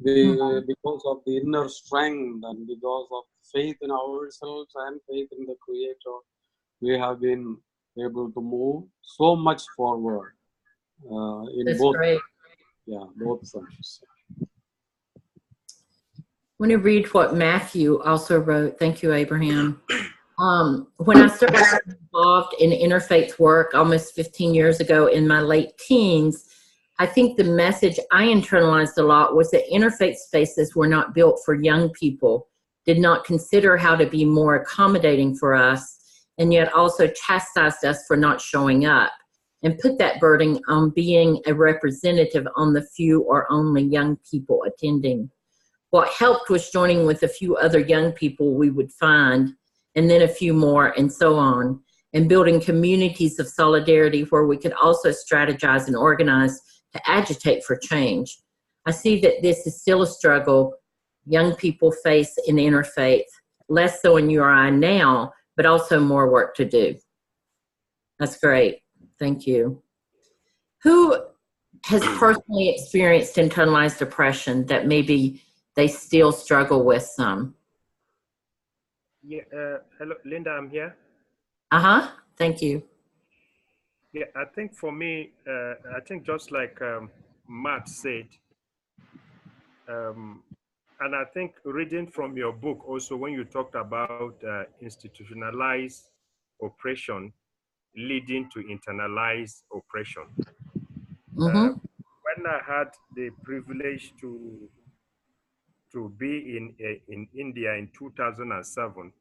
[SPEAKER 4] because of the inner strength and because of faith in ourselves and faith in the Creator, we have been able to move so much forward in
[SPEAKER 1] That's
[SPEAKER 4] both,
[SPEAKER 1] great.
[SPEAKER 4] both fronts.
[SPEAKER 1] I want to read what Matthew also wrote. Thank you, Abraham. When I started getting involved in interfaith work almost 15 years ago in my late teens, I think the message I internalized a lot was that interfaith spaces were not built for young people, did not consider how to be more accommodating for us, and yet also chastised us for not showing up, and put that burden on being a representative on the few or only young people attending. What helped was joining with a few other young people we would find, and then a few more, and so on, and building communities of solidarity where we could also strategize and organize to agitate for change. I see that this is still a struggle young people face in interfaith, less so in URI now, but also more work to do. That's great. Thank you. Who has personally experienced internalized depression that maybe they still struggle with some?
[SPEAKER 3] Yeah, hello, Linda, I'm here.
[SPEAKER 1] Thank you.
[SPEAKER 3] Yeah, I think for me, I think just like Matt said, and I think reading from your book also, when you talked about institutionalized oppression leading to internalized oppression. When I had the privilege to be in India in 2007,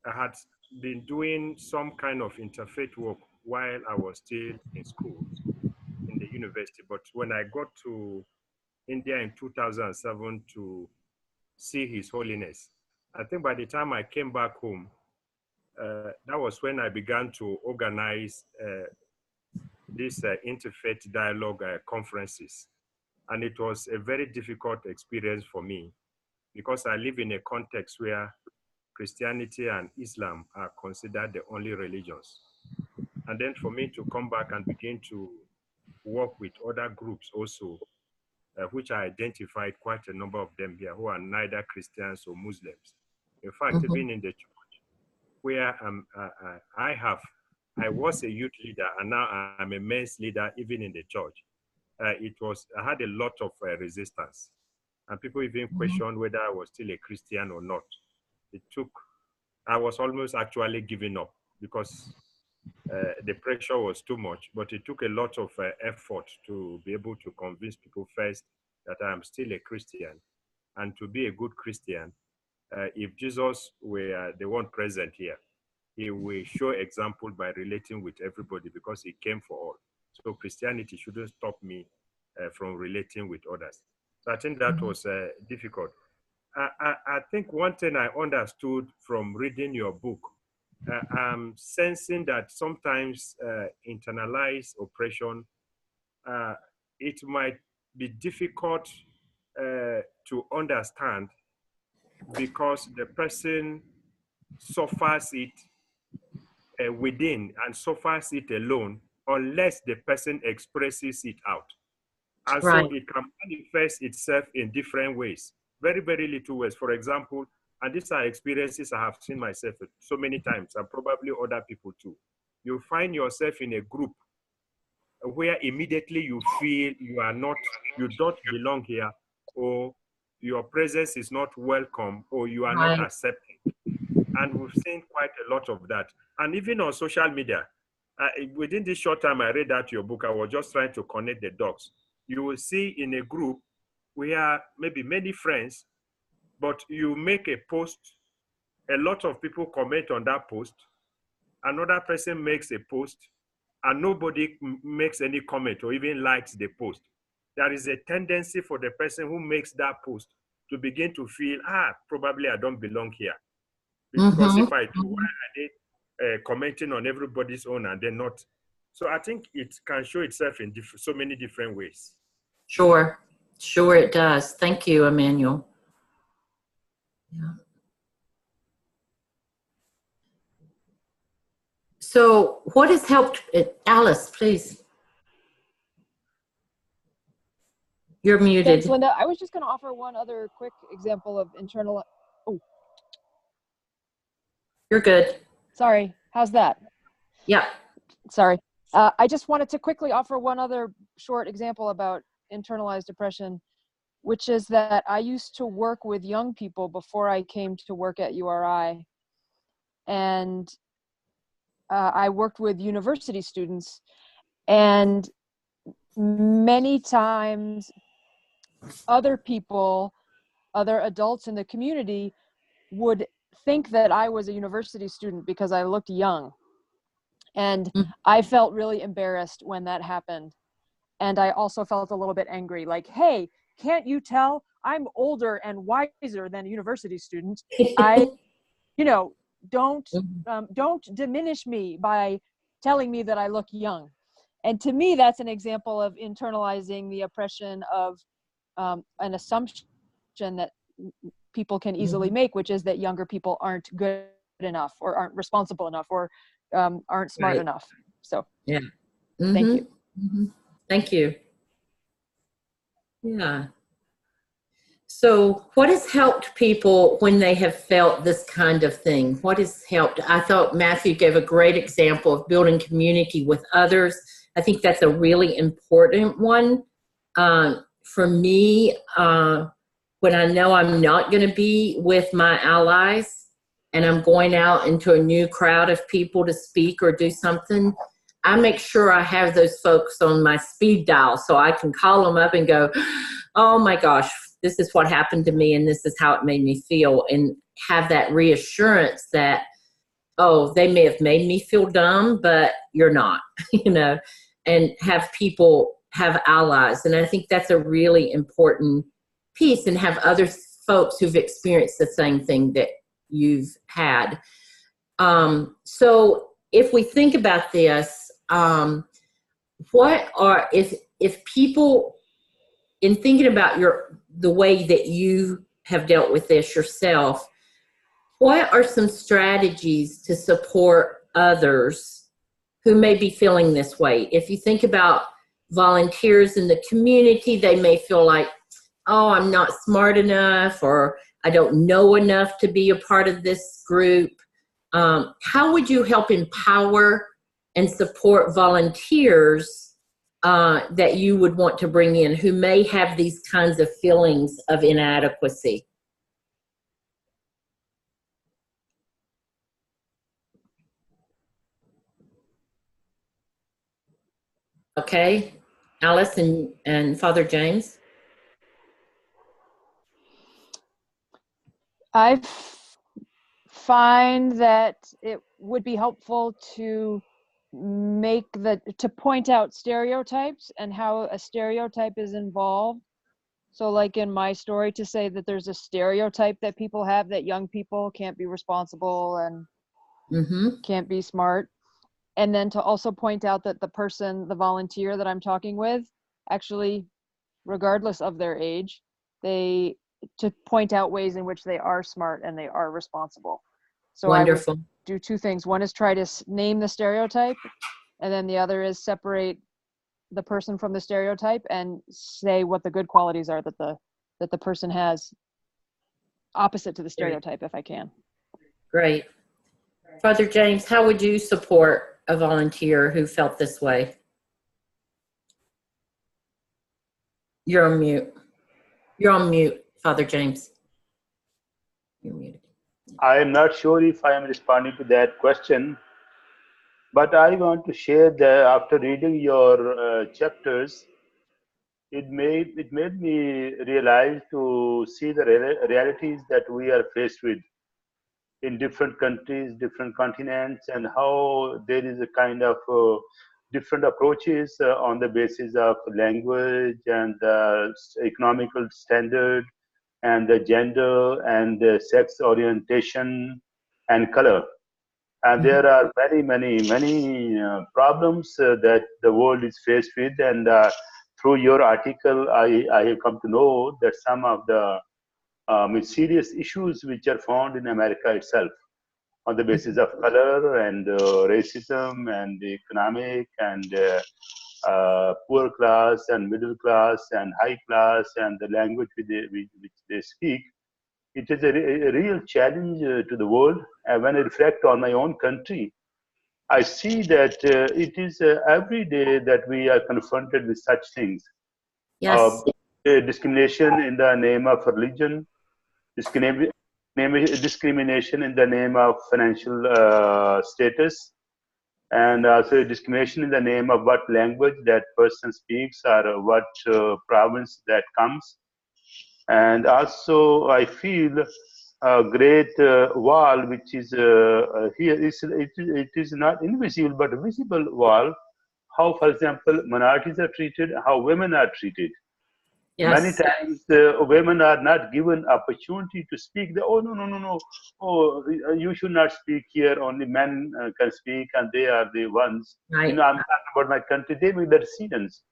[SPEAKER 3] I had been doing some kind of interfaith work while I was still in school, in the university. But when I got to India in 2007 to see His Holiness, I think by the time I came back home, that was when I began to organize these interfaith dialogue conferences. And it was a very difficult experience for me because I live in a context where Christianity and Islam are considered the only religions. And then for me to come back and begin to work with other groups also, which I identified quite a number of them here who are neither Christians or Muslims. In fact, even in the church where I was a youth leader and now I'm a men's leader even in the church. I had a lot of resistance, and people even questioned whether I was still a Christian or not. I was almost actually giving up because the pressure was too much, but it took a lot of effort to be able to convince people first that I am still a Christian. And to be a good Christian, if Jesus were the one present here, he will show example by relating with everybody because he came for all. So Christianity shouldn't stop me from relating with others. So I think that was difficult. I think one thing I understood from reading your book, I'm sensing that sometimes internalized oppression, it might be difficult to understand because the person suffers it within and suffers it alone unless the person expresses it out. And so it can manifest itself in different ways, very, very little ways. For example, and these are experiences I have seen myself so many times, and probably other people too. You find yourself in a group where immediately you feel you don't belong here, or your presence is not welcome, or you are not accepted. And we've seen quite a lot of that. And even on social media, within this short time I read out your book, I was just trying to connect the dots. You will see in a group where maybe many friends, but you make a post, a lot of people comment on that post, another person makes a post, and nobody makes any comment or even likes the post. There is a tendency for the person who makes that post to begin to feel, probably I don't belong here. Because if I do, why are they commenting on everybody's own and they're not? So I think it can show itself in so many different ways.
[SPEAKER 1] Sure. Sure it does. Thank you, Emmanuel. Yeah. So what has helped, Alice, please? You're muted.
[SPEAKER 8] Thanks, Linda. I was just going to offer one other quick example of internal. Oh,
[SPEAKER 1] you're good.
[SPEAKER 8] Sorry. How's that?
[SPEAKER 1] Yeah.
[SPEAKER 8] Sorry. I just wanted to quickly offer one other short example about internalized depression, which is that I used to work with young people before I came to work at URI. And I worked with university students, and many times other people, other adults in the community would think that I was a university student because I looked young. And I felt really embarrassed when that happened. And I also felt a little bit angry, like, hey, can't you tell I'm older and wiser than a university student? Don't diminish me by telling me that I look young. And to me, that's an example of internalizing the oppression of an assumption that people can easily make, which is that younger people aren't good enough or aren't responsible enough or aren't smart enough. So
[SPEAKER 1] yeah.
[SPEAKER 8] Thank you.
[SPEAKER 1] Thank you. Yeah. So what has helped people when they have felt this kind of thing? What has helped? I thought Matthew gave a great example of building community with others. I think that's a really important one. For me, when I know I'm not going to be with my allies and I'm going out into a new crowd of people to speak or do something, I make sure I have those folks on my speed dial so I can call them up and go, oh my gosh, this is what happened to me and this is how it made me feel, and have that reassurance that, oh, they may have made me feel dumb, but you're not, and have people have allies. And I think that's a really important piece, and have other folks who've experienced the same thing that you've had. So if we think about this, if people, in thinking about the way that you have dealt with this yourself, what are some strategies to support others who may be feeling this way? If you think about volunteers in the community, they may feel like, oh, I'm not smart enough, or I don't know enough to be a part of this group. How would you help empower and support volunteers that you would want to bring in who may have these kinds of feelings of inadequacy? Okay, Alice and Father James.
[SPEAKER 8] I find that it would be helpful to point out stereotypes and how a stereotype is involved. So like in my story, to say that there's a stereotype that people have that young people can't be responsible and can't be smart. And then to also point out that the volunteer that I'm talking with, actually, regardless of their age, to point out ways in which they are smart and they are responsible. So
[SPEAKER 1] wonderful.
[SPEAKER 8] I would do two things. One is try to name the stereotype, and then the other is separate the person from the stereotype and say what the good qualities are that the person has opposite to the stereotype, if I can.
[SPEAKER 1] Great. Father James, how would you support a volunteer who felt this way? You're on mute. You're on mute, Father James. You're muted.
[SPEAKER 2] I am not sure if I am responding to that question, but I want to share that after reading your chapters, it made me realize to see the realities that we are faced with in different countries, different continents, and how there is a kind of different approaches on the basis of language and economical standard and the gender and sex orientation and color. And there are many problems that the world is faced with, and through your article, I have come to know that some of the serious issues which are found in America itself on the basis of color and racism and economic and poor class and middle class and high class and the language which they speak. It is a real challenge to the world. And when I reflect on my own country, I see that it is every day that we are confronted with such things.
[SPEAKER 1] Yes.
[SPEAKER 2] Discrimination in the name of religion, discrimination in the name of financial status, and also discrimination in the name of what language that person speaks or what province that comes. And also I feel a great wall which is here. It is not invisible but visible wall. How, for example, minorities are treated, how women are treated.
[SPEAKER 1] Yes.
[SPEAKER 2] Many times women are not given opportunity to speak. Oh, no. Oh, you should not speak here. Only men can speak, and they are the ones.
[SPEAKER 1] Right.
[SPEAKER 2] You know, I'm talking about my country. They make the decisions,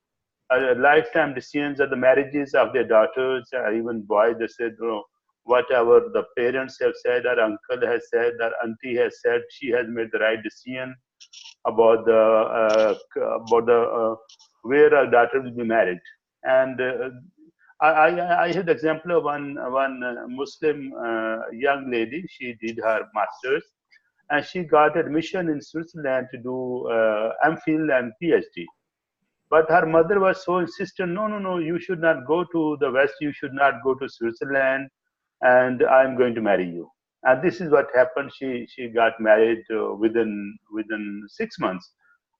[SPEAKER 2] lifetime decisions of the marriages of their daughters, even boys. They said, oh, whatever the parents have said, or uncle has said, or auntie has said, she has made the right decision about the where a daughter will be married. And I had the example of one Muslim young lady. She did her master's, and she got admission in Switzerland to do MPhil and PhD. But her mother was so insistent. No, you should not go to the West. You should not go to Switzerland, and I'm going to marry you. And this is what happened. She got married within 6 months.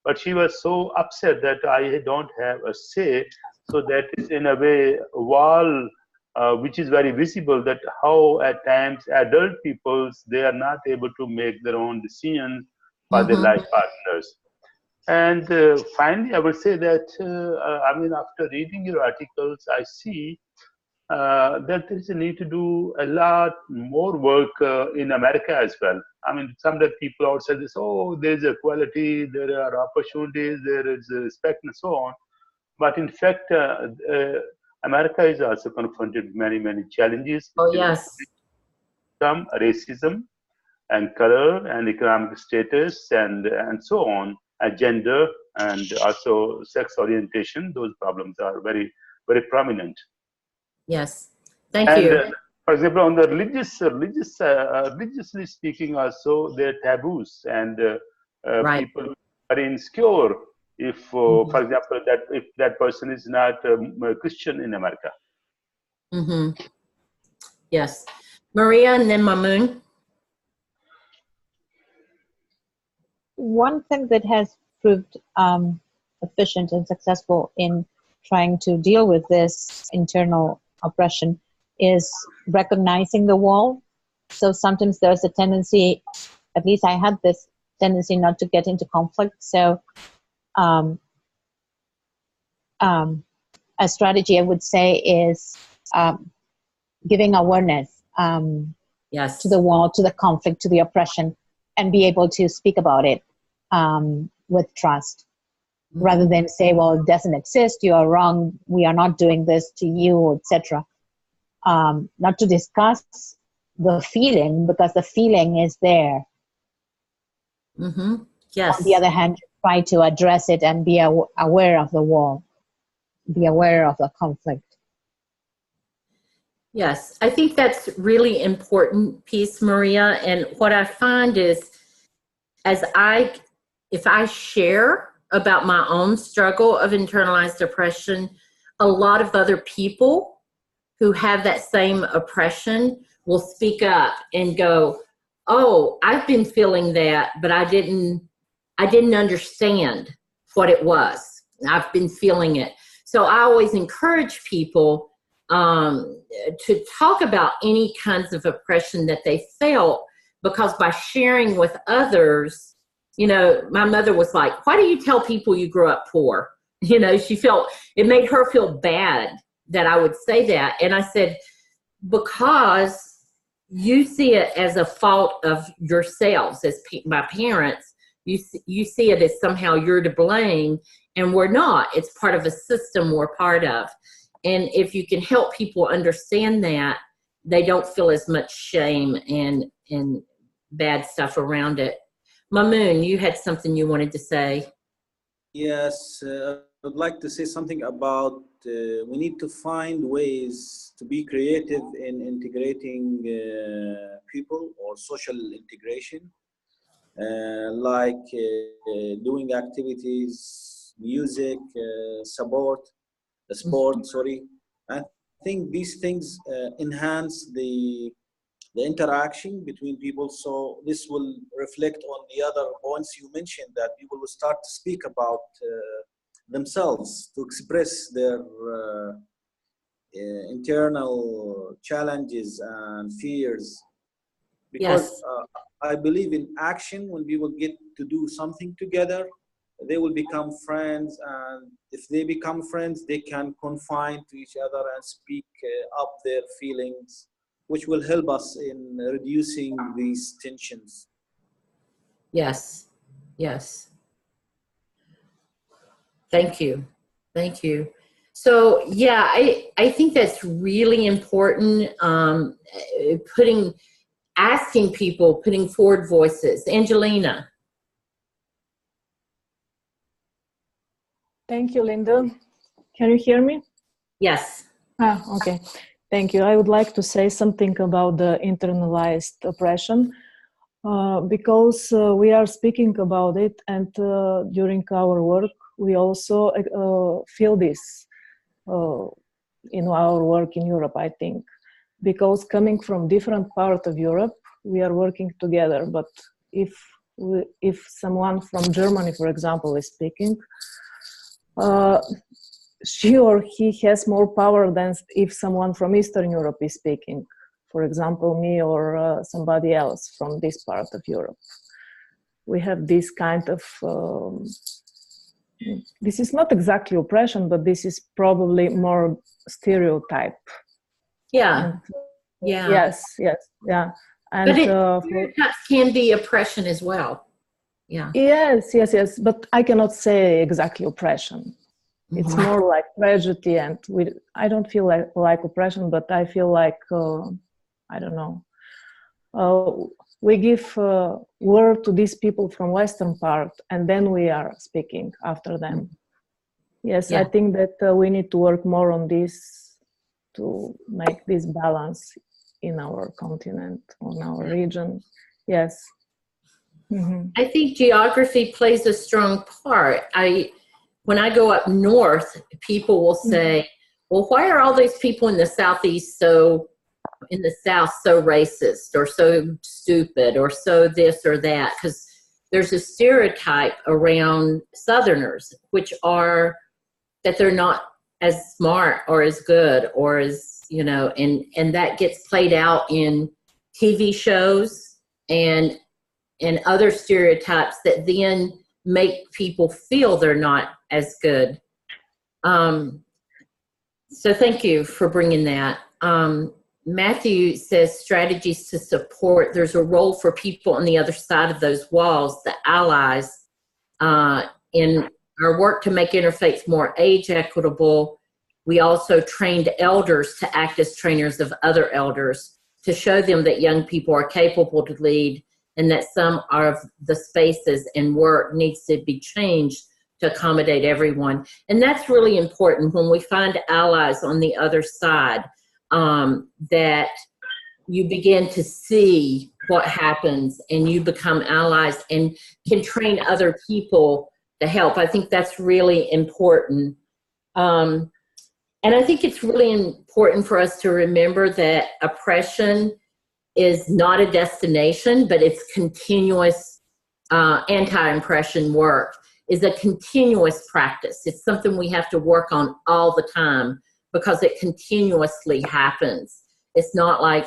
[SPEAKER 2] But she was so upset that I don't have a say. So that is in a way a wall which is very visible, that how at times adult peoples, they are not able to make their own decisions for their life partners. And finally, I would say that, I mean, after reading your articles, I see that there is a need to do a lot more work in America as well. I mean, some of the people outside this, oh, there's equality, there are opportunities, there is respect and so on. But in fact, America is also confronted with many, many challenges.
[SPEAKER 1] Oh, yes.
[SPEAKER 2] Some racism and color and economic status and so on, and gender and also sex orientation. Those problems are very, very prominent.
[SPEAKER 1] Yes. Thank you.
[SPEAKER 2] For example, on the religiously speaking, also there are taboos, and
[SPEAKER 1] Right.
[SPEAKER 2] people are insecure if, for example, that if that person is not a Christian in America.
[SPEAKER 1] Yes. Maria and then Mamoon.
[SPEAKER 11] One thing that has proved efficient and successful in trying to deal with this internal oppression is recognizing the wall. So sometimes there's a tendency, at least I had this tendency, not to get into conflict. So a strategy I would say is giving awareness
[SPEAKER 1] Yes.
[SPEAKER 11] to the wall, to the conflict, to the oppression, and be able to speak about it with trust, rather than say, well, it doesn't exist, you are wrong, we are not doing this to you, etc. Not to discuss the feeling, because the feeling is there.
[SPEAKER 1] Yes.
[SPEAKER 11] On the other hand, try to address it and be aware of the wall, be aware of the conflict.
[SPEAKER 1] Yes, I think that's really important piece, Maria. And what I find is, if I share about my own struggle of internalized oppression, a lot of other people who have that same oppression will speak up and go, oh, I've been feeling that, but I didn't understand what it was. I've been feeling it. So I always encourage people to talk about any kinds of oppression that they felt, because by sharing with others, you know, my mother was like, why do you tell people you grew up poor? You know, it made her feel bad that I would say that. And I said, because you see it as a fault of yourselves, as my parents, you see it as somehow you're to blame, and we're not. It's part of a system we're part of. And if you can help people understand that, they don't feel as much shame and bad stuff around it. Mamoon, you had something you wanted to say.
[SPEAKER 6] Yes, I would like to say something about we need to find ways to be creative in integrating people or social integration, like doing activities, music, sport. Sorry. I think these things enhance the interaction between people. So this will reflect on the other points you mentioned, that people will start to speak about themselves, to express their internal challenges and fears. Because
[SPEAKER 1] Yes.
[SPEAKER 6] I believe in action. When people get to do something together, they will become friends, and if they become friends, they can confide to each other and speak up their feelings, which will help us in reducing these tensions.
[SPEAKER 1] Yes. Yes. Thank you. Thank you. So yeah, I think that's really important. Asking people, putting forward voices. Angelina.
[SPEAKER 5] Thank you, Linda. Can you hear me?
[SPEAKER 1] Yes.
[SPEAKER 5] Okay. Thank you. I would like to say something about the internalized oppression, because we are speaking about it, and during our work, we also feel this in our work in Europe, I think, because coming from different part of Europe, we are working together. But if someone from Germany, for example, is speaking, she or he has more power than if someone from Eastern Europe is speaking. For example, me or somebody else from this part of Europe. We have this kind of, this is not exactly oppression, but this is probably more stereotype.
[SPEAKER 1] Yeah.
[SPEAKER 5] And,
[SPEAKER 1] yeah.
[SPEAKER 5] Yes, yeah. And
[SPEAKER 1] but stereotypes can be oppression as well. Yeah.
[SPEAKER 5] Yes. But I cannot say exactly oppression. It's more like tragedy, and I don't feel like oppression, but I feel like, I don't know, we give word to these people from Western part, and then we are speaking after them. Yes, yeah. I think that we need to work more on this to make this balance in our continent, on our region. Yes. Mm-hmm.
[SPEAKER 1] I think geography plays a strong part. When I go up north, people will say, well, why are all these people in the Southeast in the South so racist or so stupid or so this or that? Because there's a stereotype around Southerners, which are that they're not as smart or as good or as, and that gets played out in TV shows and other stereotypes that then make people feel they're not as good. So thank you for bringing that. Matthew says strategies to support. There's a role for people on the other side of those walls, the allies, in our work to make interfaith more age equitable. We also trained elders to act as trainers of other elders to show them that young people are capable to lead, and that some of the spaces and work needs to be changed to accommodate everyone. And that's really important when we find allies on the other side, that you begin to see what happens and you become allies and can train other people to help. I think that's really important. And I think it's really important for us to remember that oppression is not a destination, but it's continuous. Anti-oppression work is a continuous practice. It's something we have to work on all the time because it continuously happens. It's not like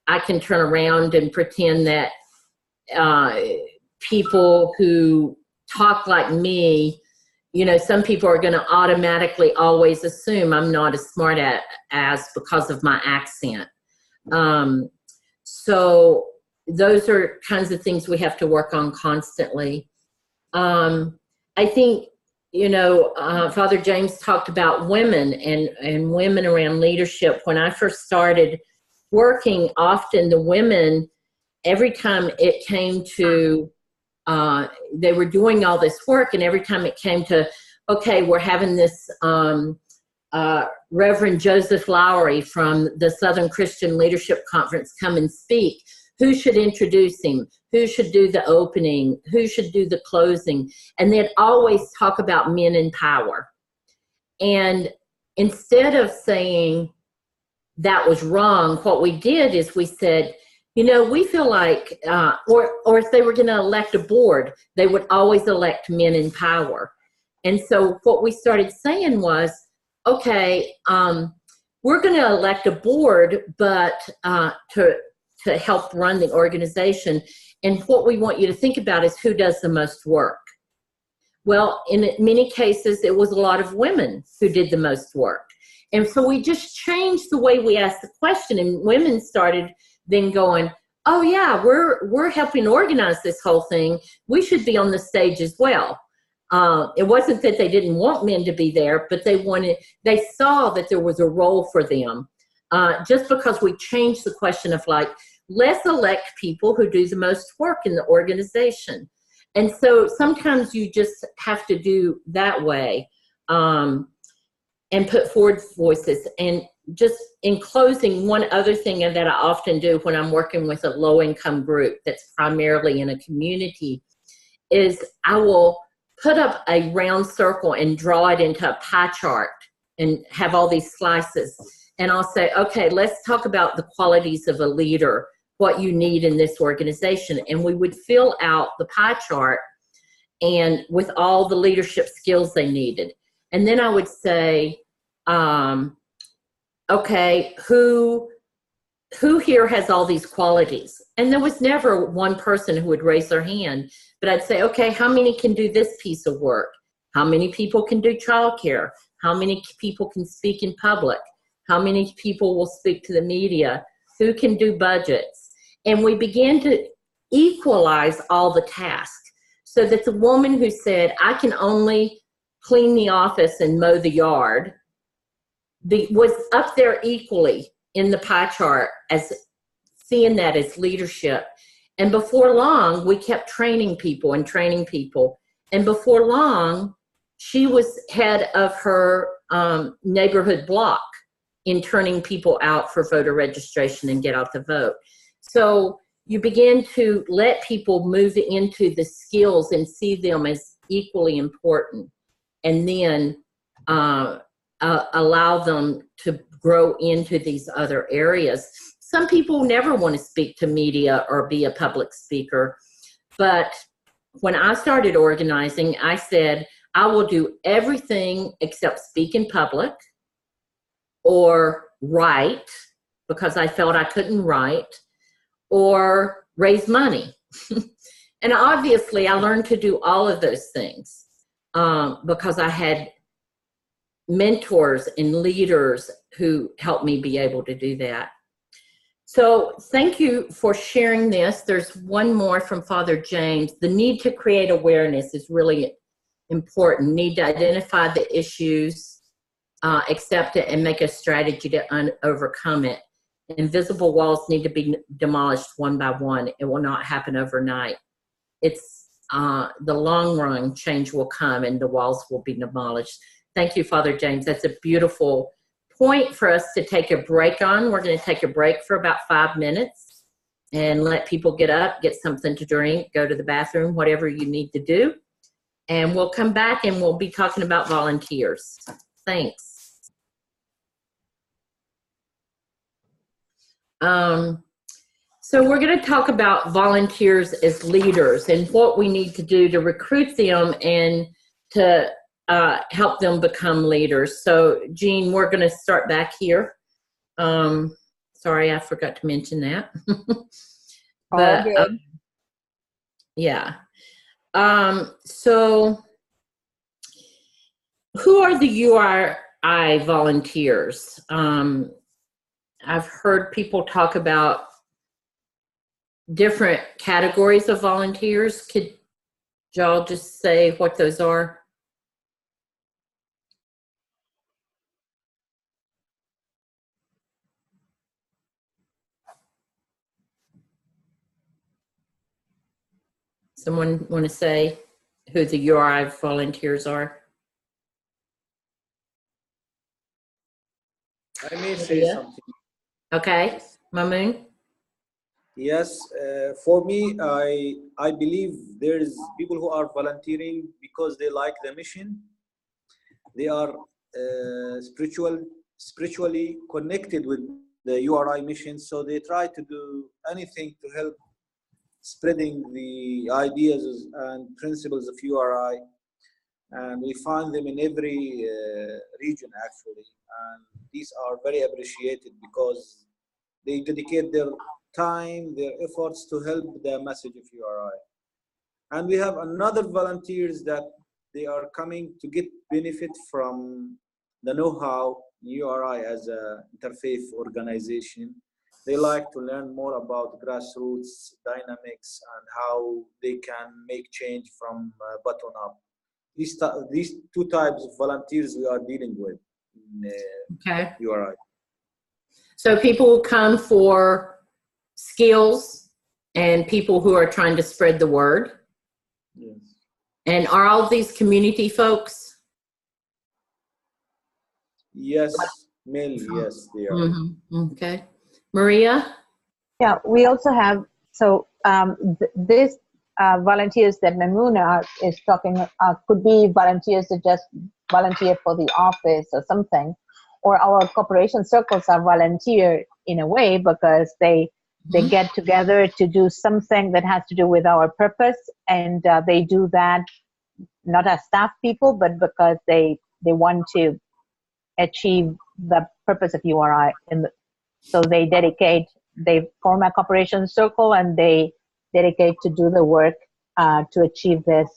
[SPEAKER 1] I can turn around and pretend that people who talk like me, some people are going to automatically always assume I'm not as smart as because of my accent. So those are kinds of things we have to work on constantly. I think, you know, Father James talked about women and women around leadership. When I first started working, often the women, every time it came to, they were doing all this work, and every time it came to, okay, we're having this Reverend Joseph Lowry from the Southern Christian Leadership Conference come and speak. Who should introduce him? Who should do the opening? Who should do the closing? And they'd always talk about men in power. And instead of saying that was wrong, what we did is we said, you know, we feel like, or if they were going to elect a board, they would always elect men in power. And so what we started saying was, okay, we're going to elect a board, but to help run the organization. And what we want you to think about is who does the most work. Well, in many cases, it was a lot of women who did the most work. And so we just changed the way we asked the question, and women started then going, oh yeah, we're helping organize this whole thing. We should be on the stage as well. It wasn't that they didn't want men to be there, but they saw that there was a role for them. Just because we changed the question of like, let's elect people who do the most work in the organization. And so sometimes you just have to do that way, and put forward voices. And just in closing, one other thing that I often do when I'm working with a low-income group that's primarily in a community is I will put up a round circle and draw it into a pie chart and have all these slices. And I'll say, okay, let's talk about the qualities of a leader, what you need in this organization. And we would fill out the pie chart and with all the leadership skills they needed. And then I would say, okay, who here has all these qualities? And there was never one person who would raise their hand, but I'd say, okay, how many can do this piece of work? How many people can do childcare? How many people can speak in public? How many people will speak to the media? Who can do budgets? And we began to equalize all the tasks so that the woman who said, I can only clean the office and mow the yard, was up there equally in the pie chart as seeing that as leadership. And before long, we kept training people. And before long, she was head of her neighborhood block in turning people out for voter registration and get out the vote. So you begin to let people move into the skills and see them as equally important, and then allow them to grow into these other areas. Some people never want to speak to media or be a public speaker, but when I started organizing, I said, I will do everything except speak in public or write, because I felt I couldn't write, or raise money. And obviously I learned to do all of those things because I had mentors and leaders who helped me be able to do that. So thank you for sharing this. There's one more from Father James. The need to create awareness is really important. Need to identify the issues, accept it, and make a strategy to overcome it. Invisible walls need to be demolished one by one. It will not happen overnight. It's the long run, change will come and the walls will be demolished. Thank you, Father James. That's a beautiful point for us to take a break on. We're going to take a break for about 5 minutes and let people get up, get something to drink, go to the bathroom, whatever you need to do. And we'll come back and we'll be talking about volunteers. Thanks. So we're going to talk about volunteers as leaders and what we need to do to recruit them and to help them become leaders. So Jean, we're going to start back here. Sorry, I forgot to mention that. But,
[SPEAKER 10] all good.
[SPEAKER 1] Yeah. So who are the URI volunteers? I've heard people talk about different categories of volunteers. y'all just say what those are? Someone want to say who the URI volunteers are?
[SPEAKER 6] I may say something.
[SPEAKER 1] Okay, Mamoon?
[SPEAKER 6] Yes, for me, I believe there's people who are volunteering because they like the mission. They are spiritually connected with the URI mission, so they try to do anything to help spreading the ideas and principles of URI. And we find them in every region, actually. And these are very appreciated because they dedicate their time, their efforts to help the message of URI. And we have another volunteers that they are coming to get benefit from the know-how URI as an interfaith organization. They like to learn more about grassroots dynamics and how they can make change from bottom up. These two types of volunteers we are dealing with in
[SPEAKER 1] Okay.
[SPEAKER 6] URI.
[SPEAKER 1] So people come for skills and people who are trying to spread the word.
[SPEAKER 6] Yes.
[SPEAKER 1] And are all these community folks?
[SPEAKER 6] Yes, mainly, yes, they are.
[SPEAKER 1] Mm-hmm. Okay. Maria?
[SPEAKER 11] Yeah, we also have, so this volunteers that Mamuna is talking could be volunteers that just volunteer for the office or something, or our cooperation circles are volunteer in a way because they get together to do something that has to do with our purpose, and they do that not as staff people, but because they want to achieve the purpose of URI. So they form a cooperation circle and they dedicate to do the work to achieve this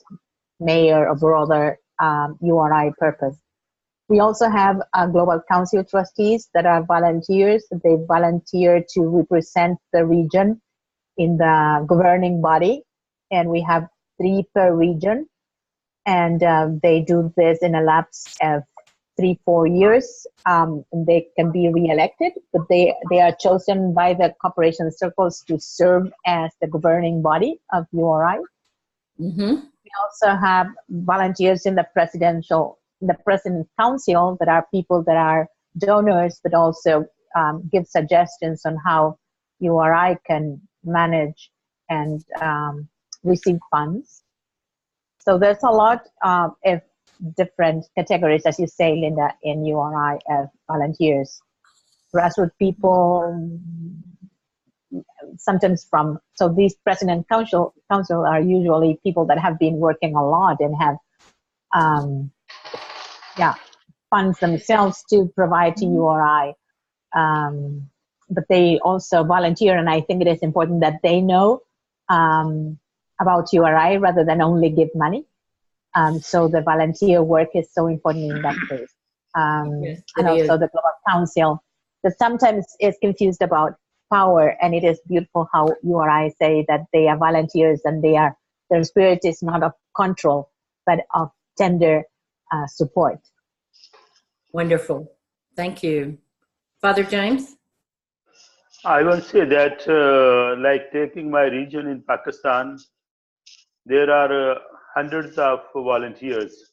[SPEAKER 11] mayor or broader URI purpose. We also have Global Council trustees that are volunteers. They volunteer to represent the region in the governing body, and we have 3 per region. And they do this in a lapse of 3-4 years. And they can be re-elected, but they are chosen by the cooperation circles to serve as the governing body of URI.
[SPEAKER 1] Mm-hmm.
[SPEAKER 11] We also have volunteers in the President Council that are people that are donors, but also give suggestions on how URI can manage and receive funds. So there's a lot of different categories, as you say, Linda, in URI as volunteers. Grassroots people, sometimes so these President Council are usually people that have been working a lot and have funds themselves to provide to URI. But they also volunteer, and I think it is important that they know about URI rather than only give money. So the volunteer work is so important in that case.
[SPEAKER 1] Yes,
[SPEAKER 11] and also the Global Council that sometimes is confused about power, and it is beautiful how URI say that they are volunteers and their spirit is not of control, but of tender support.
[SPEAKER 1] Wonderful. Thank you. Father James?
[SPEAKER 2] I will say that, like taking my region in Pakistan, there are hundreds of volunteers.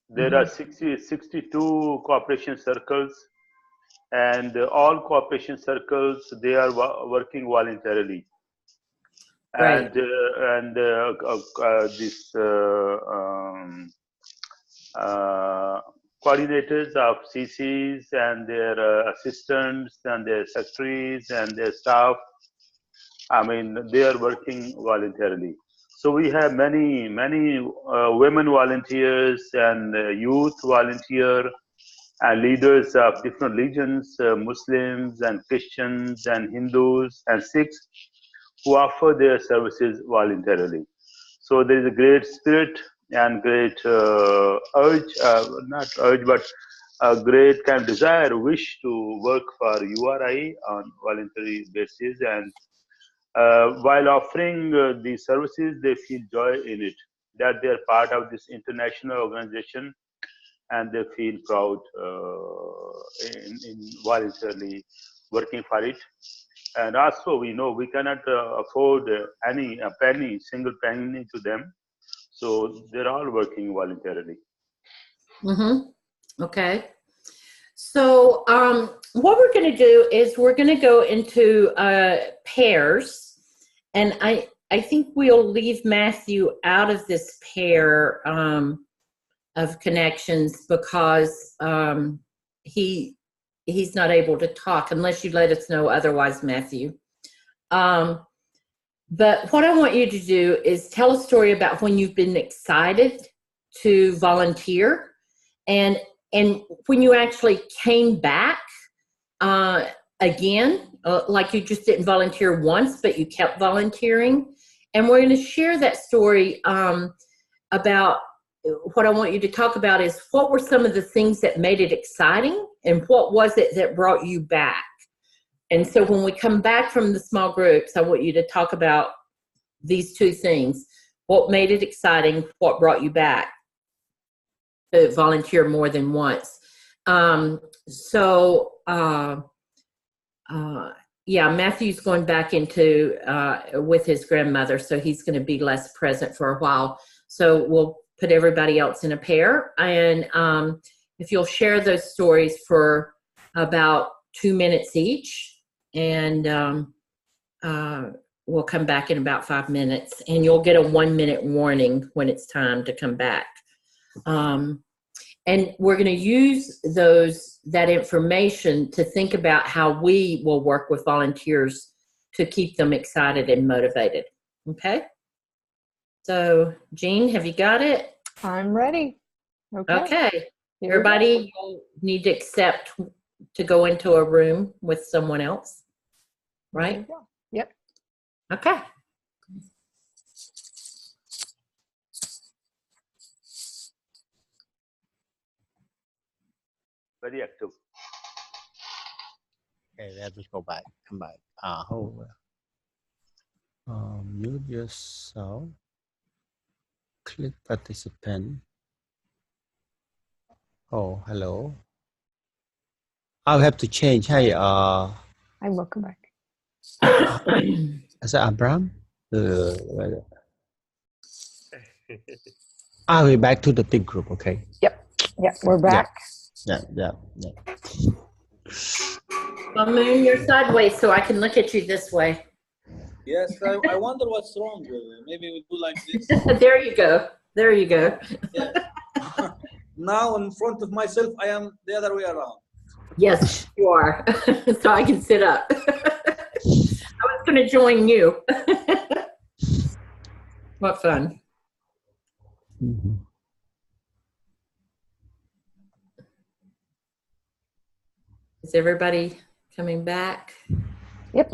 [SPEAKER 2] There are 62 cooperation circles, and all cooperation circles, they are working voluntarily.
[SPEAKER 1] Right.
[SPEAKER 2] And this coordinators of CCs and their assistants and their secretaries and their staff, I mean, they are working voluntarily. So we have many women volunteers and youth volunteer and leaders of different religions, Muslims and Christians and Hindus and Sikhs, who offer their services voluntarily. So there is a great spirit and great urge, not urge, but a great kind of desire, wish to work for URI on voluntary basis. And while offering these services, they feel joy in it. that they're part of this international organization, and they feel proud in voluntarily working for it. And also, we know we cannot afford any single penny to them, so they're all working voluntarily.
[SPEAKER 1] Okay. So what we're going to do is we're going to go into pairs, and I think we'll leave Matthew out of this pair of connections because he's not able to talk unless you let us know otherwise, Matthew. But what I want you to do is tell a story about when you've been excited to volunteer and when you actually came back again, like you just didn't volunteer once, but you kept volunteering. And we're going to share that story about what I want you to talk about is what were some of the things that made it exciting and what was it that brought you back? And so when we come back from the small groups, I want you to talk about these two things. What made it exciting? What brought you back to volunteer more than once? Yeah, Matthew's going back into with his grandmother, so he's going to be less present for a while. So we'll put everybody else in a pair. And if you'll share those stories for about 2 minutes each, and we'll come back in about 5 minutes, and you'll get a 1-minute warning when it's time to come back. And we're going to use that information to think about how we will work with volunteers to keep them excited and motivated. Okay? So, Jean, have you got it?
[SPEAKER 10] I'm ready. Okay.
[SPEAKER 1] Everybody, you'll need to accept to go into a room with someone else, right?
[SPEAKER 10] Yep.
[SPEAKER 1] Okay.
[SPEAKER 2] Very active.
[SPEAKER 7] Okay, let me go back. Come back. Hold on. Mute yourself. Click participant. Oh, hello. I'll have to change. Hey,
[SPEAKER 10] I will come back.
[SPEAKER 7] Is that Abraham? I'll be back to the big group, okay?
[SPEAKER 10] Yep, we're back.
[SPEAKER 7] Yeah.
[SPEAKER 1] Well, Moon, you're sideways, so I can look at you this way.
[SPEAKER 6] Yes, I wonder what's wrong with it. Maybe we do like this.
[SPEAKER 1] There you go.
[SPEAKER 6] Yeah. Now in front of myself, I am the other way around.
[SPEAKER 1] Yes, you are. So I can sit up. I was going to join you. What fun.
[SPEAKER 7] Mm-hmm.
[SPEAKER 1] Is everybody coming back?
[SPEAKER 10] Yep,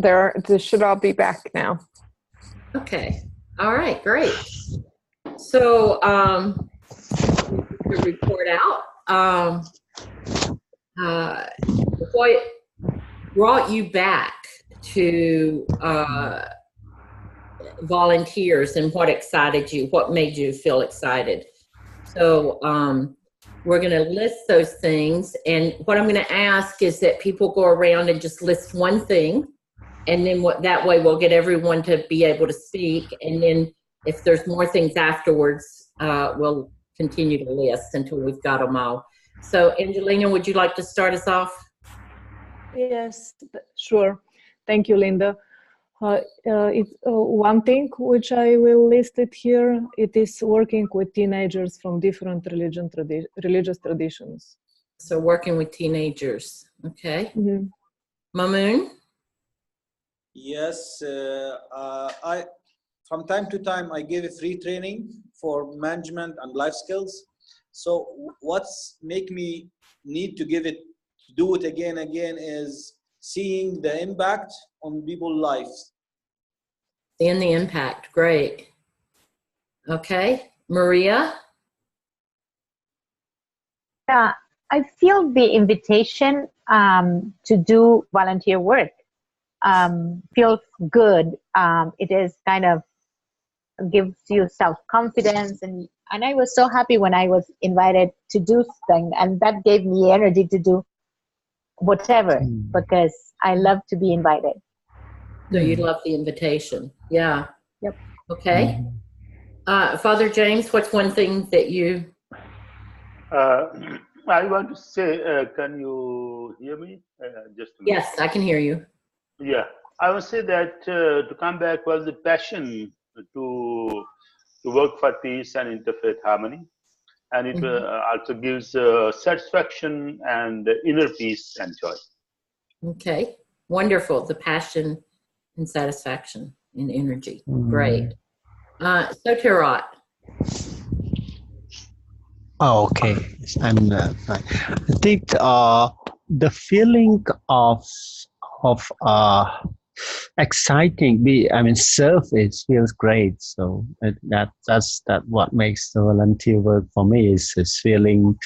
[SPEAKER 10] they should all be back now.
[SPEAKER 1] Okay. All right, great. So to report out, what brought you back to volunteers and what excited you? What made you feel excited? So we're going to list those things, and what I'm going to ask is that people go around and just list one thing, and then that way we'll get everyone to be able to speak, and then if there's more things afterwards, we'll continue to list until we've got them all. So Angelina, would you like to start us off?
[SPEAKER 5] Yes, sure. Thank you, Linda. It's one thing which I will list it here. It is working with teenagers from different religious traditions.
[SPEAKER 1] So working with teenagers, okay.
[SPEAKER 5] Mm-hmm.
[SPEAKER 1] Mamoon?
[SPEAKER 6] Yes, I from time to time I give a free training for management and life skills. So what's make me need to do it again is seeing the impact on people's lives.
[SPEAKER 1] Seeing the impact, great. Okay, Maria?
[SPEAKER 11] I feel the invitation to do volunteer work feels good. It is kind of gives you self-confidence, and I was so happy when I was invited to do something, and that gave me energy to do whatever, because I love to be invited.
[SPEAKER 1] So you love the invitation. Yeah.
[SPEAKER 11] Yep.
[SPEAKER 1] Okay. Father James, what's one thing that you...
[SPEAKER 2] I want to say, can you hear me? Just a minute.
[SPEAKER 1] Yes, I can hear you.
[SPEAKER 2] Yeah, I would say that to come back was the passion to work for peace and interfaith harmony, and it also gives satisfaction and inner peace and joy.
[SPEAKER 1] Okay, wonderful. The passion and satisfaction and energy. Great. So Tarot.
[SPEAKER 7] Oh, okay. I'm fine. I think the feeling of exciting. Service feels great. So that's what makes the volunteer work for me is feeling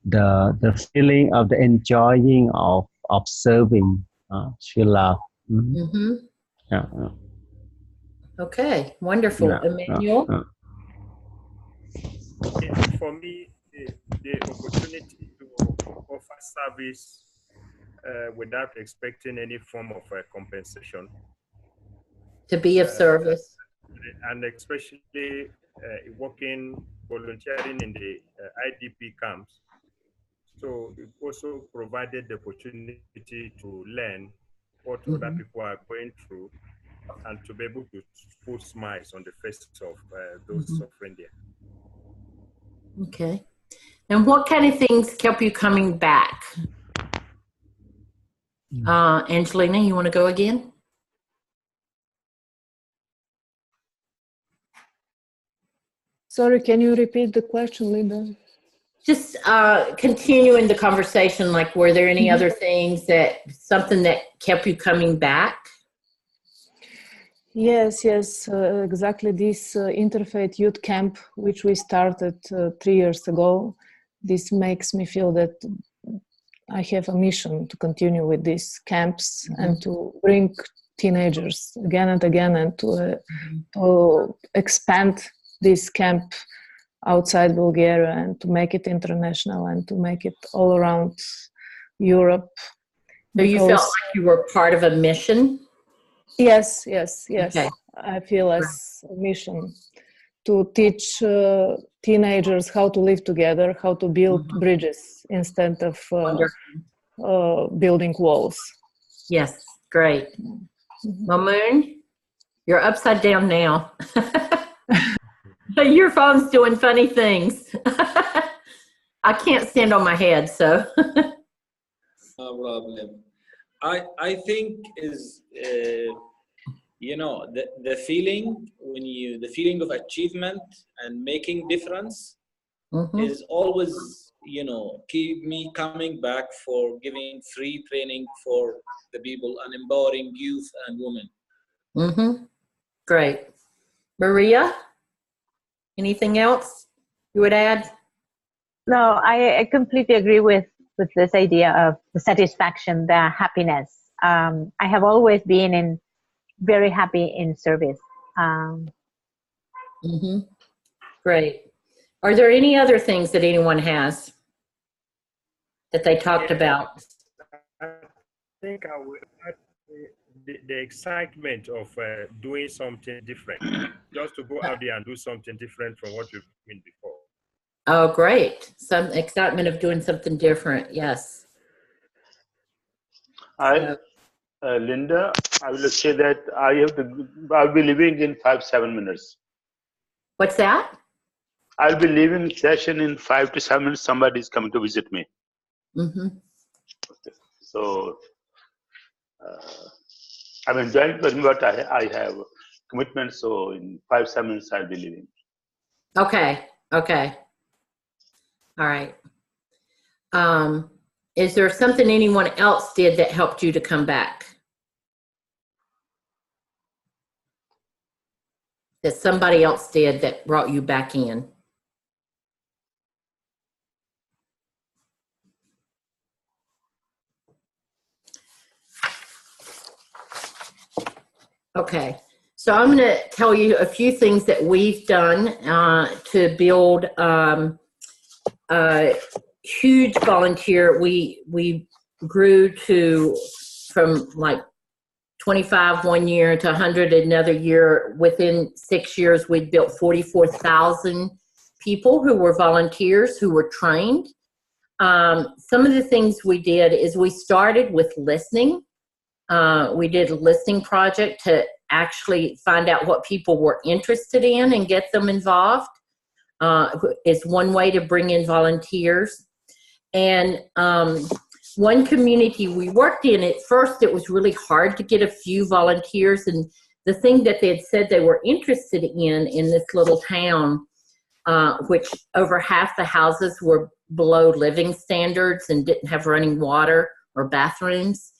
[SPEAKER 7] the feeling of the enjoying of serving. Feel love. Yeah.
[SPEAKER 1] Okay, wonderful. Emmanuel.
[SPEAKER 3] For me, the opportunity to offer service without expecting any form of compensation.
[SPEAKER 1] To be of service.
[SPEAKER 3] And especially volunteering in the IDP camps. So it also provided the opportunity to learn what other people are going through and to be able to put smiles on the faces of those suffering there.
[SPEAKER 1] Okay. And what kind of things kept you coming back? Angelina, you want to go again?
[SPEAKER 5] Sorry, can you repeat the question, Linda?
[SPEAKER 1] Just continuing the conversation, like were there any other things something that kept you coming back?
[SPEAKER 5] Yes, exactly. This Interfaith Youth Camp, which we started 3 years ago, this makes me feel that I have a mission to continue with these camps and to bring teenagers again and again, and to expand this camp outside Bulgaria and to make it international and to make it all around Europe.
[SPEAKER 1] So you felt like you were part of a mission?
[SPEAKER 5] Yes.
[SPEAKER 1] Okay.
[SPEAKER 5] I feel as a mission to teach teenagers how to live together, how to build bridges instead of building walls.
[SPEAKER 1] Yes, great. Mamoon, you're upside down now. Your phone's doing funny things. I can't stand on my head, so.
[SPEAKER 6] No problem. I think is the feeling the feeling of achievement and making difference is always keep me coming back for giving free training for the people and empowering youth and women.
[SPEAKER 1] Great. Maria, anything else you would add?
[SPEAKER 11] No, I completely agree with this idea of the satisfaction, the happiness. I have always been very happy in service.
[SPEAKER 1] Great. Are there any other things that anyone has that they talked about?
[SPEAKER 3] I think I will add the excitement of doing something different, just to go out there and do something different from what you've been before.
[SPEAKER 1] Oh, great. Some excitement of doing something different. Yes.
[SPEAKER 2] Linda, I will say that I'll be leaving in 5-7 minutes.
[SPEAKER 1] What's that?
[SPEAKER 2] I'll be leaving session in 5 to 7 minutes. Somebody is coming to visit me. Okay. So I'm enjoying it, but I have commitment. So in 5-7 minutes, I'll be leaving.
[SPEAKER 1] Okay. All right. Is there something anyone else did that helped you to come back? That somebody else did that brought you back in? Okay. So I'm going to tell you a few things that we've done to build a huge volunteer. We grew from like 25 one year to 100 another year. Within 6 years, we'd built 44,000 people who were volunteers, who were trained. Some of the things we did is we started with listening. We did a listening project to actually find out what people were interested in and get them involved. Is one way to bring in volunteers. And one community we worked in, at first it was really hard to get a few volunteers, and the thing that they had said they were interested in this little town, which over half the houses were below living standards and didn't have running water or bathrooms.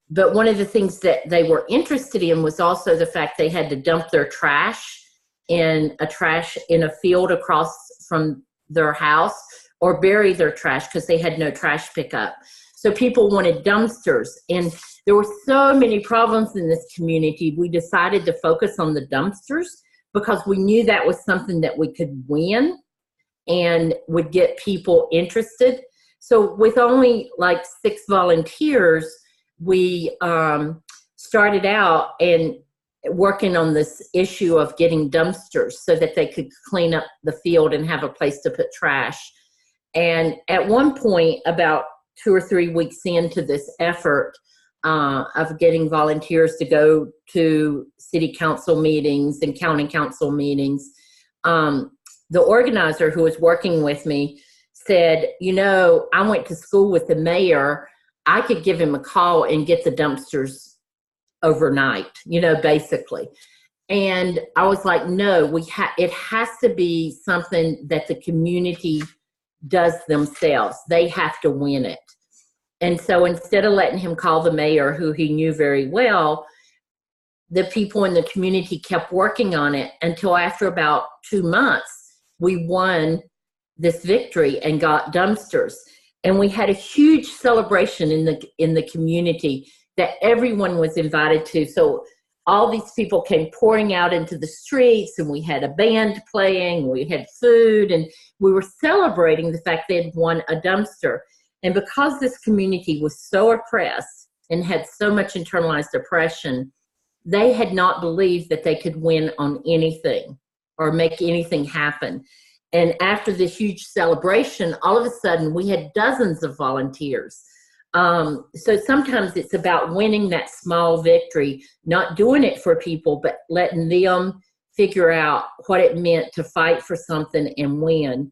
[SPEAKER 1] But one of the things that they were interested in was also the fact they had to dump their trash in a field across from their house, or bury their trash because they had no trash pickup. So people wanted dumpsters, and there were so many problems in this community. We decided to focus on the dumpsters because we knew that was something that we could win and would get people interested. So with only like 6 volunteers, we started out and working on this issue of getting dumpsters so that they could clean up the field and have a place to put trash. And at one point, about 2 or 3 weeks into this effort of getting volunteers to go to city council meetings and county council meetings, the organizer who was working with me said, you know, I went to school with the mayor. I could give him a call and get the dumpsters overnight, you know, basically. And I was like, no, it has to be something that the community does themselves. They have to win it. And so instead of letting him call the mayor, who he knew very well, the people in the community kept working on it until after about 2 months, we won this victory and got dumpsters. And we had a huge celebration in the community that everyone was invited to. So all these people came pouring out into the streets, and we had a band playing, we had food, and we were celebrating the fact they had won a dumpster. And because this community was so oppressed and had so much internalized oppression, they had not believed that they could win on anything or make anything happen. And after this huge celebration, all of a sudden we had dozens of volunteers. So sometimes it's about winning that small victory, not doing it for people, but letting them figure out what it meant to fight for something and win.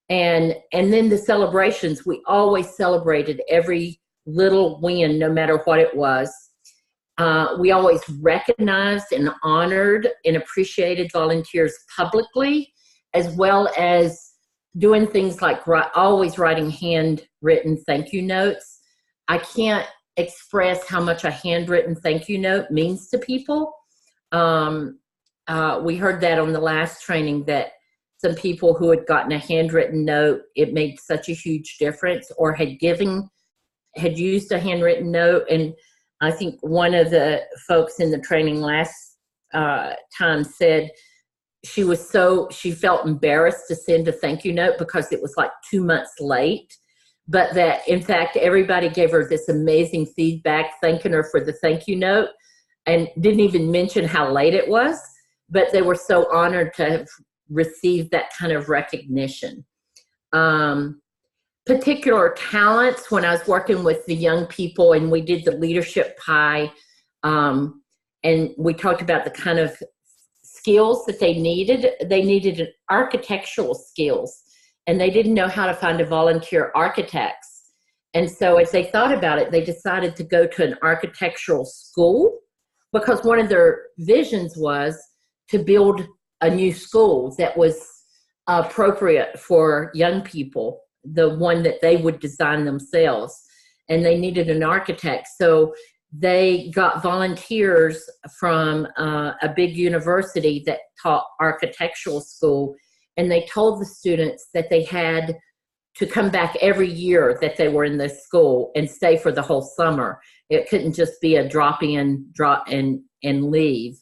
[SPEAKER 1] And then the celebrations, we always celebrated every little win, no matter what it was. We always recognized and honored and appreciated volunteers publicly, as well as doing things like always writing handwritten thank you notes. I can't express how much a handwritten thank you note means to people. We heard that on the last training, that some people who had gotten a handwritten note, it made such a huge difference, or had used a handwritten note. And I think one of the folks in the training last time said she felt embarrassed to send a thank you note because it was like 2 months late, but that in fact everybody gave her this amazing feedback thanking her for the thank you note, and didn't even mention how late it was, but they were so honored to have received that kind of recognition. Particular talents, when I was working with the young people and we did the leadership pie, and we talked about the kind of skills that they needed an architectural skills, and they didn't know how to find a volunteer architects. And so as they thought about it, they decided to go to an architectural school, because one of their visions was to build a new school that was appropriate for young people, the one that they would design themselves. And they needed an architect. So they got volunteers from a big university that taught architectural school, and they told the students that they had to come back every year that they were in the school and stay for the whole summer. It couldn't just be a drop in, drop and leave.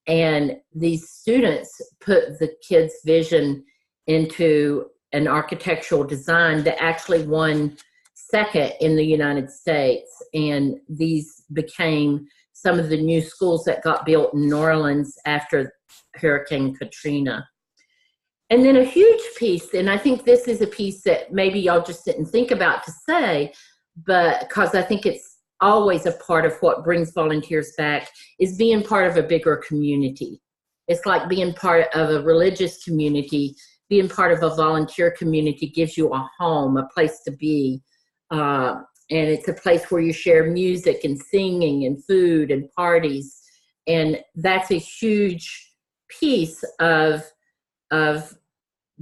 [SPEAKER 1] And these students put the kids' vision into an architectural design that actually won second in the United States. And these became some of the new schools that got built in New Orleans after Hurricane Katrina. And then a huge piece, and I think this is a piece that maybe y'all just didn't think about to say, but because I think it's always a part of what brings volunteers back, is being part of a bigger community. It's like being part of a religious community. Being part of a volunteer community gives you a home, a place to be. And it's a place where you share music and singing and food and parties. And that's a huge piece of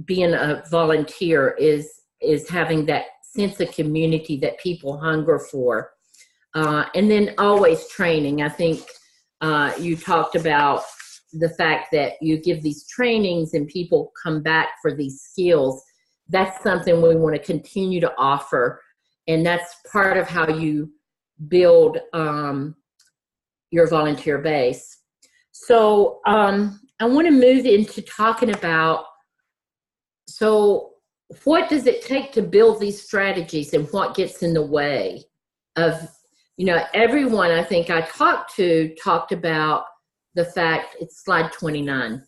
[SPEAKER 1] being a volunteer, is having that sense of community that people hunger for. And then always training. I think you talked about the fact that you give these trainings and people come back for these skills. That's something we want to continue to offer. And that's part of how you build your volunteer base. So I want to move into talking about, so what does it take to build these strategies and what gets in the way of, you know, everyone I think I talked about the fact, it's slide 29,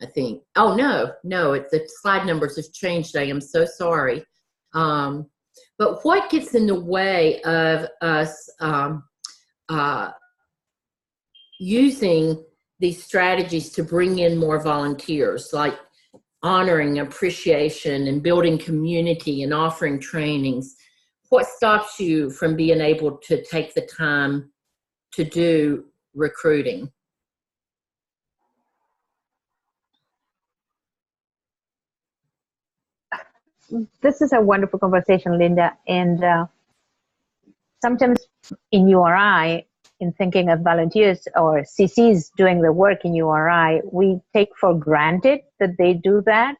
[SPEAKER 1] I think. Oh, no, the slide numbers have changed. I am so sorry. But what gets in the way of us using these strategies to bring in more volunteers, like honoring appreciation and building community and offering trainings? What stops you from being able to take the time to do recruiting?
[SPEAKER 11] This is a wonderful conversation, Linda. And sometimes in URI, in thinking of volunteers or CCs doing the work in URI, we take for granted that they do that,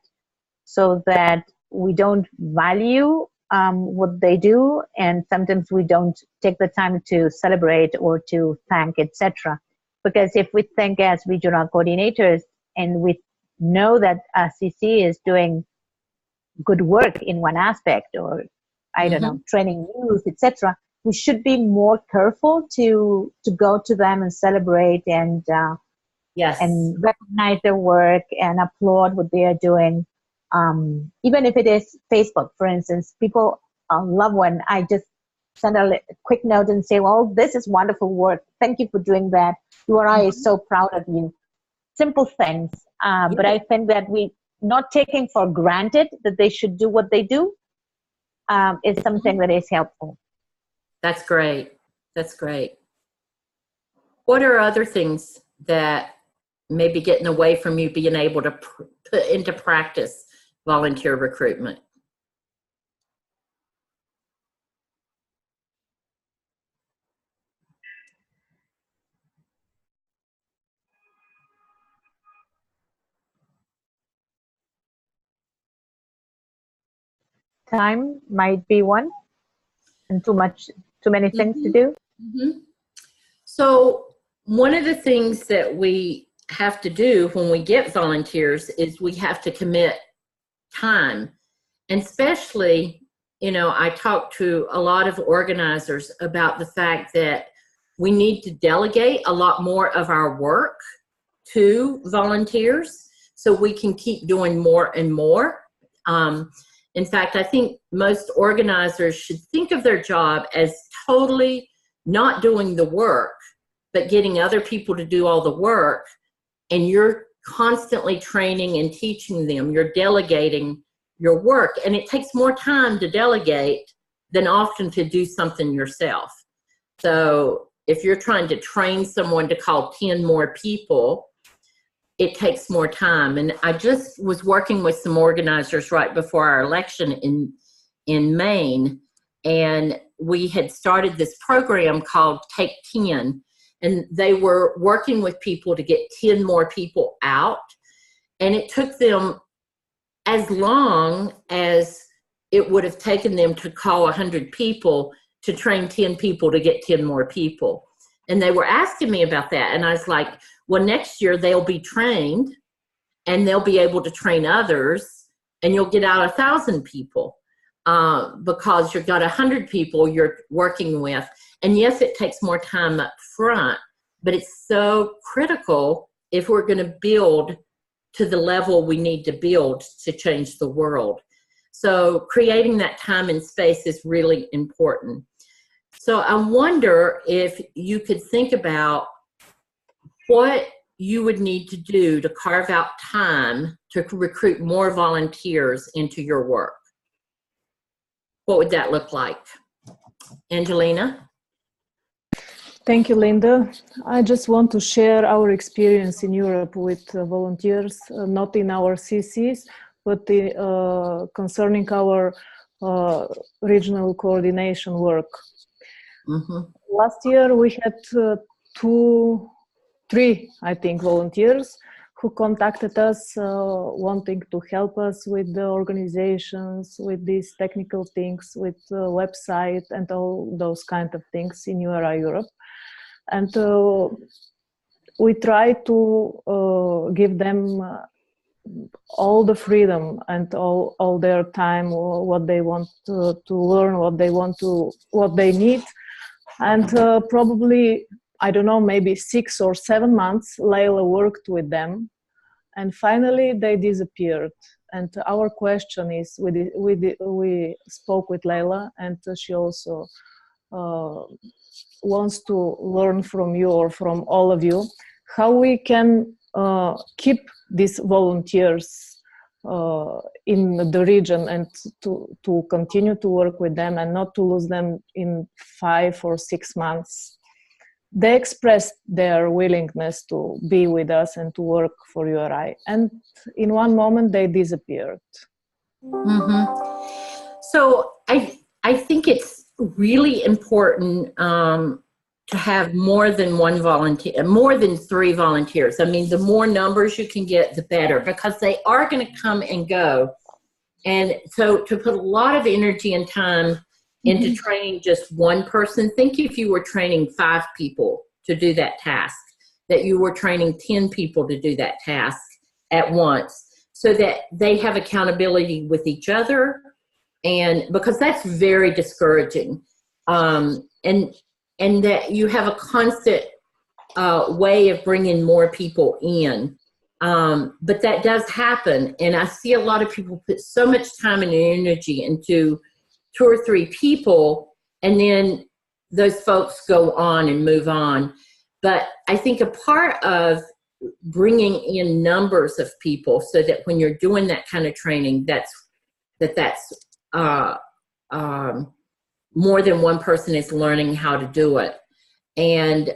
[SPEAKER 11] so that we don't value what they do, and sometimes we don't take the time to celebrate or to thank, etc. Because if we think as regional coordinators and we know that a CC is doing good work in one aspect, or I don't know, training youth, etc., we should be more careful to go to them and celebrate and and recognize their work and applaud what they are doing. Even if it is Facebook, for instance, people love when I just send a quick note and say, well, this is wonderful work. Thank you for doing that. URI is so proud of you. Simple things. But I think that we not taking for granted that they should do what they do is something that is helpful.
[SPEAKER 1] That's great. That's great. What are other things that maybe getting away from you being able to put into practice volunteer recruitment?
[SPEAKER 11] Time might be one, and too many things to do.
[SPEAKER 1] So one of the things that we have to do when we get volunteers is we have to commit time. And especially, you know, I talk to a lot of organizers about the fact that we need to delegate a lot more of our work to volunteers so we can keep doing more and more. In fact, I think most organizers should think of their job as totally not doing the work, but getting other people to do all the work. And you're constantly training and teaching them. You're delegating your work. And it takes more time to delegate than often to do something yourself. So if you're trying to train someone to call 10 more people, it takes more time. And I just was working with some organizers right before our election in Maine, and we had started this program called Take 10, and they were working with people to get 10 more people out. And it took them as long as it would have taken them to call 100 people to train 10 people to get 10 more people. And they were asking me about that. And I was like, well, next year they'll be trained and they'll be able to train others, and you'll get out 1,000 people because you've got 100 people you're working with. And yes, it takes more time up front, but it's so critical if we're going to build to the level we need to build to change the world. So creating that time and space is really important. So I wonder if you could think about what you would need to do to carve out time to recruit more volunteers into your work. What would that look like? Angelina?
[SPEAKER 5] Thank you, Linda. I just want to share our experience in Europe with volunteers, not in our CCs, but concerning our regional coordination work. Last year we had three, I think, volunteers who contacted us wanting to help us with the organizations, with these technical things, with the website and all those kind of things in URI Europe. And we try to give them all the freedom and all their time, what they want to learn, what they need. And probably, I don't know, maybe 6 or 7 months, Layla worked with them, and finally they disappeared. And our question is, we spoke with Layla, and she also wants to learn from you or from all of you how we can keep these volunteers in the region and to continue to work with them and not to lose them in 5 or 6 months. They expressed their willingness to be with us and to work for URI, and in one moment they disappeared.
[SPEAKER 1] So I think it's really important to have more than one volunteer, more than 3 volunteers. I mean, the more numbers you can get, the better, because they are going to come and go. And so to put a lot of energy and time into training just one person, think if you were training 5 people to do that task, that you were training 10 people to do that task at once, so that they have accountability with each other. And because that's very discouraging. And that you have a constant way of bringing more people in. But that does happen. And I see a lot of people put so much time and energy into 2 or 3 people, and then those folks go on and move on. But I think a part of bringing in numbers of people, so that when you're doing that kind of training, that's more than one person is learning how to do it. And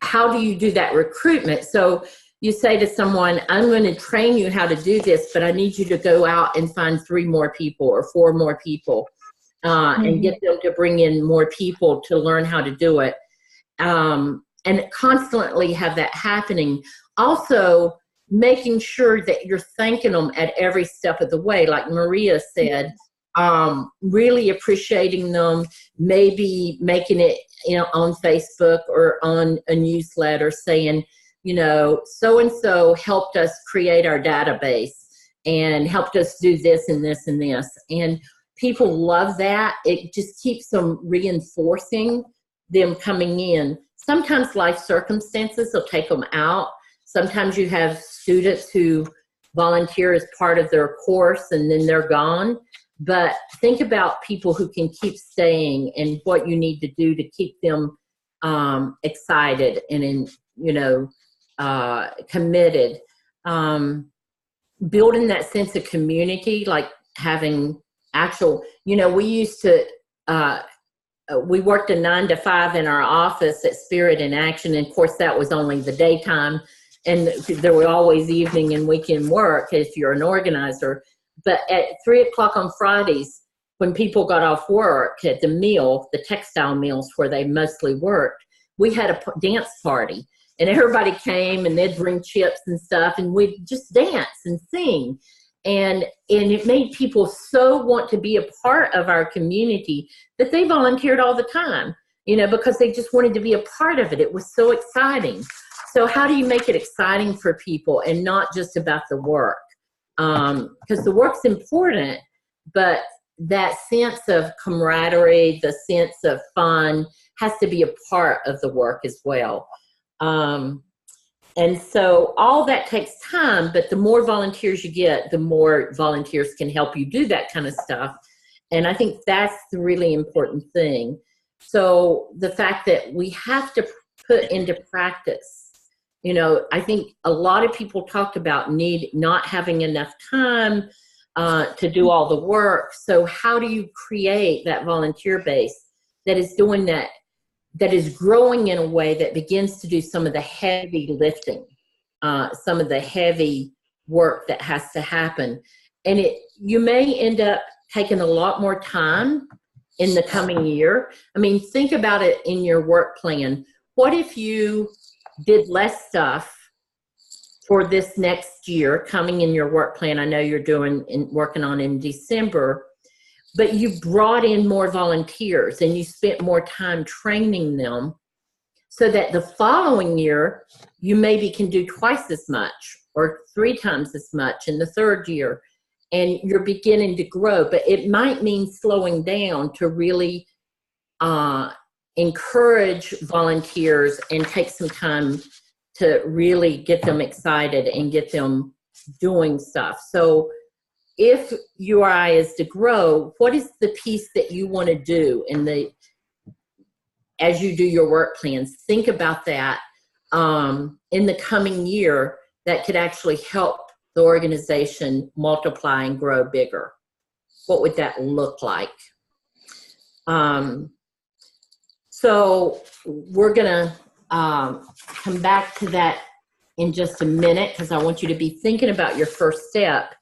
[SPEAKER 1] how do you do that recruitment? So you say to someone, I'm going to train you how to do this, but I need you to go out and find 3 more people or 4 more people and get them to bring in more people to learn how to do it. And constantly have that happening. Also, making sure that you're thanking them at every step of the way, like Maria said, really appreciating them, maybe making it, on Facebook or on a newsletter saying, so-and-so helped us create our database and helped us do this and this and this. And people love that. It just keeps them reinforcing them coming in. Sometimes life circumstances will take them out. Sometimes you have students who volunteer as part of their course and then they're gone. But think about people who can keep staying and what you need to do to keep them excited and committed. Building that sense of community, like having actual, we used to, we worked a 9 to 5 in our office at Spirit in Action. And of course that was only the daytime, and there were always evening and weekend work if you're an organizer. But at 3 o'clock on Fridays, when people got off work at the textile mills where they mostly worked, we had a dance party, and everybody came and they'd bring chips and stuff, and we'd just dance and sing. And it made people so want to be a part of our community that they volunteered all the time, you know, because they just wanted to be a part of it. It was so exciting. So how do you make it exciting for people and not just about the work? Because the work's important, but that sense of camaraderie, the sense of fun has to be a part of the work as well. And so all that takes time, but the more volunteers you get, the more volunteers can help you do that kind of stuff. And I think that's the really important thing. So the fact that we have to put into practice, you know, I think a lot of people talked about not having enough time to do all the work. So how do you create that volunteer base that is doing that, that is growing in a way that begins to do some of the heavy lifting, some of the heavy work that has to happen. And you may end up taking a lot more time in the coming year. I mean, think about it in your work plan. What if you did less stuff for this next year coming in your work plan? I know you're working on in December, but you brought in more volunteers and you spent more time training them so that the following year you maybe can do twice as much or 3 times as much in the third year, and you're beginning to grow. But it might mean slowing down to really encourage volunteers and take some time to really get them excited and get them doing stuff. So if URI is to grow, what is the piece that you want to do as you do your work plans? Think about that in the coming year that could actually help the organization multiply and grow bigger. What would that look like? So we're gonna come back to that in just a minute, because I want you to be thinking about your first step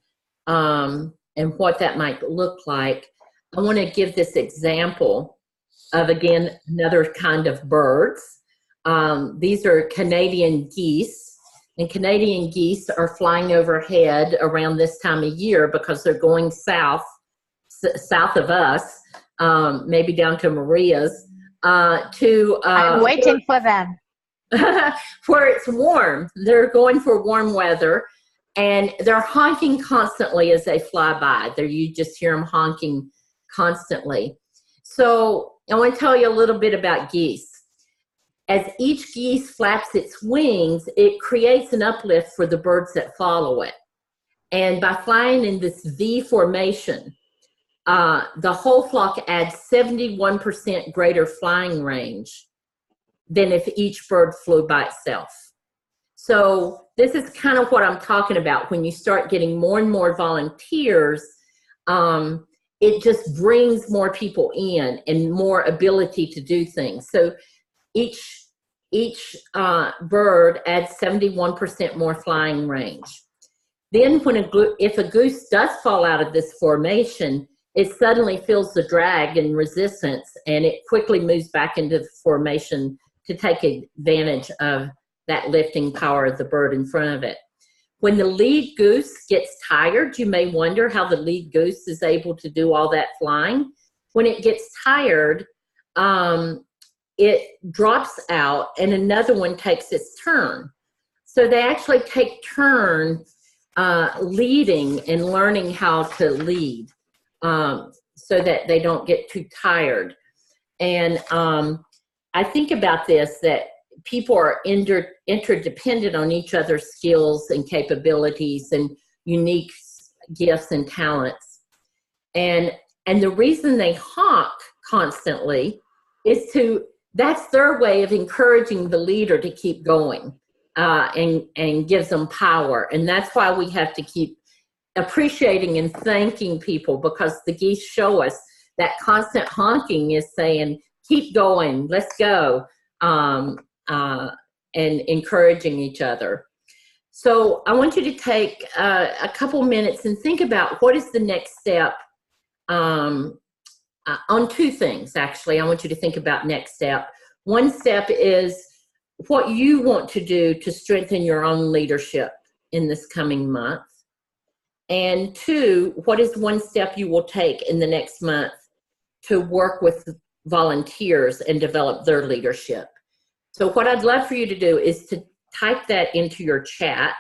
[SPEAKER 1] and what that might look like. I want to give this example of, again, another kind of birds. These are Canadian geese, and Canadian geese are flying overhead around this time of year because they're going south of us, maybe down to Maria's,
[SPEAKER 11] I'm waiting for them.
[SPEAKER 1] where it's warm. They're going for warm weather, and they're honking constantly as they fly by. You just hear them honking constantly. So I want to tell you a little bit about geese. As each geese flaps its wings, it creates an uplift for the birds that follow it. And by flying in this V formation, the whole flock adds 71% greater flying range than if each bird flew by itself. So this is kind of what I'm talking about. When you start getting more and more volunteers, it just brings more people in and more ability to do things. So each bird adds 71% more flying range. Then if a goose does fall out of this formation, it suddenly feels the drag and resistance, and it quickly moves back into the formation to take advantage of that lifting power of the bird in front of it. When the lead goose gets tired, you may wonder how the lead goose is able to do all that flying. When it gets tired, it drops out and another one takes its turn. So they actually take turns leading and learning how to lead so that they don't get too tired. And I think about this, that people are interdependent on each other's skills and capabilities and unique gifts and talents. And the reason they honk constantly is that's their way of encouraging the leader to keep going and gives them power. And that's why we have to keep appreciating and thanking people, because the geese show us that constant honking is saying, keep going, let's go, and encouraging each other. So I want you to take a couple minutes and think about what is the next step on 2 things, actually. I want you to think about next step. One step is what you want to do to strengthen your own leadership in this coming month. And 2, what is one step you will take in the next month to work with volunteers and develop their leadership? So what I'd love for you to do is to type that into your chat.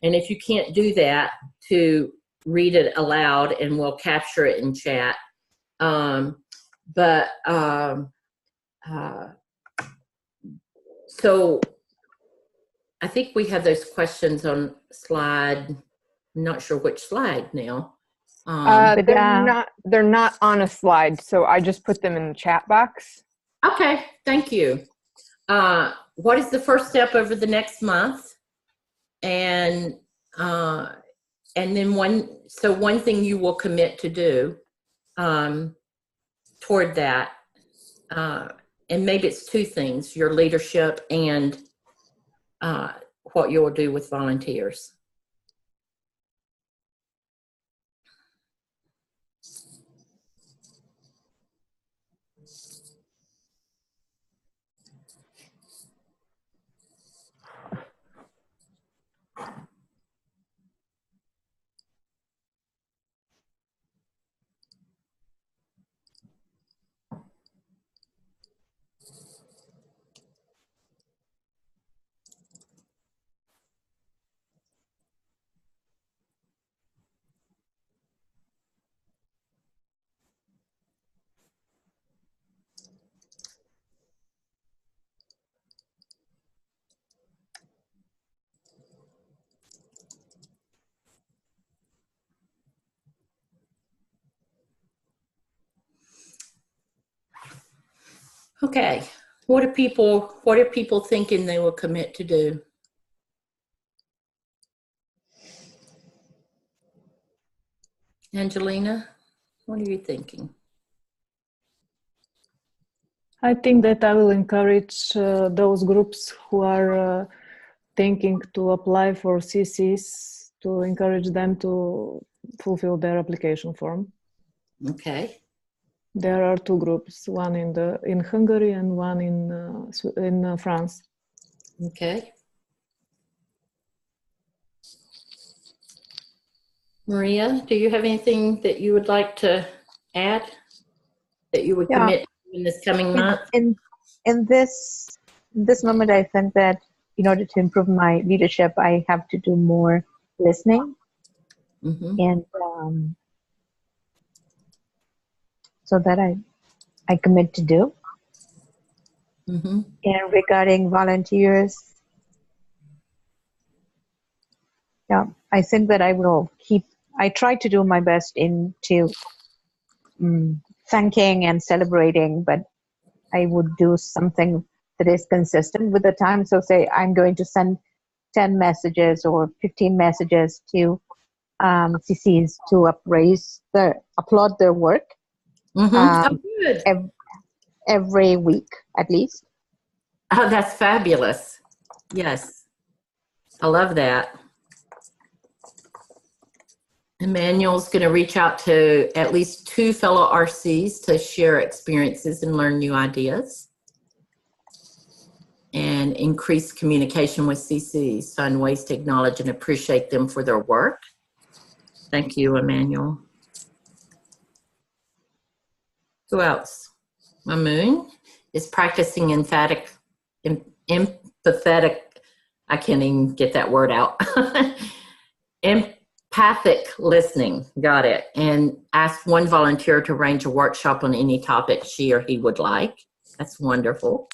[SPEAKER 1] And if you can't do that, to read it aloud, and we'll capture it in chat. So I think we have those questions on slide, I'm not sure which slide now.
[SPEAKER 10] They're not on a slide, so I just put them in the chat box.
[SPEAKER 1] Okay, thank you. What is the first step over the next month? And then one thing you will commit to do toward that, and maybe it's 2 things: your leadership and what you will do with volunteers. Okay, what are people thinking they will commit to do? Angelina, what are you thinking?
[SPEAKER 5] I think that I will encourage those groups who are thinking to apply for CCs, to encourage them to fulfill their application form.
[SPEAKER 1] Okay.
[SPEAKER 5] There are 2 groups, one in Hungary and one in France.
[SPEAKER 1] Okay. Maria, do you have anything that you would like to add that you would commit to in this coming month?
[SPEAKER 11] In this moment, I think that in order to improve my leadership, I have to do more listening, and so that I commit to do. And regarding volunteers, I think that I try to do my best into thanking and celebrating, but I would do something that is consistent with the time. So say I'm going to send 10 messages or 15 messages to CCs to applaud their work.
[SPEAKER 1] Good.
[SPEAKER 11] Every week at least.
[SPEAKER 1] Oh, that's fabulous. Yes, I love that. Emmanuel's going to reach out to at least 2 fellow RCs to share experiences and learn new ideas, and increase communication with CCs, find ways to acknowledge and appreciate them for their work. Thank you, Emmanuel. Who else? Mamoon is practicing empathetic, I can't even get that word out. Empathic listening, got it. And ask one volunteer to arrange a workshop on any topic she or he would like. That's wonderful.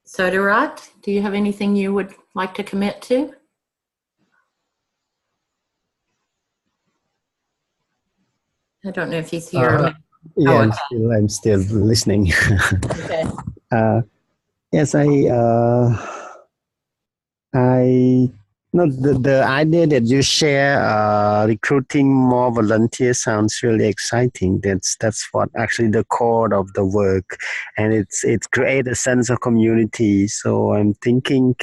[SPEAKER 1] Sodarat, do you have anything you would like to commit to? I don't know if he's here.
[SPEAKER 7] Yeah, I'm still listening.
[SPEAKER 1] Okay.
[SPEAKER 7] Yes, no, the idea that you share recruiting more volunteers sounds really exciting. That's what actually the core of the work, and it's create a sense of community. So I'm thinking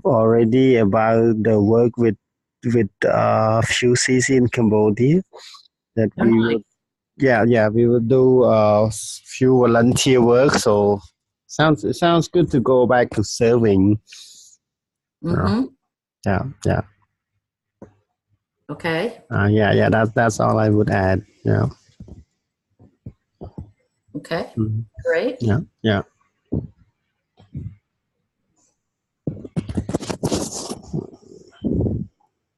[SPEAKER 7] already about the work with few CC in Cambodia, that
[SPEAKER 1] Oh,
[SPEAKER 7] we
[SPEAKER 1] nice.
[SPEAKER 7] would, yeah, we would do few volunteer work. So it sounds good to go back to serving.
[SPEAKER 1] Mm-hmm.
[SPEAKER 7] Yeah.
[SPEAKER 1] Okay.
[SPEAKER 7] Yeah. That's all I would add. Yeah.
[SPEAKER 1] Okay.
[SPEAKER 7] Mhm.
[SPEAKER 1] Great.
[SPEAKER 7] Yeah.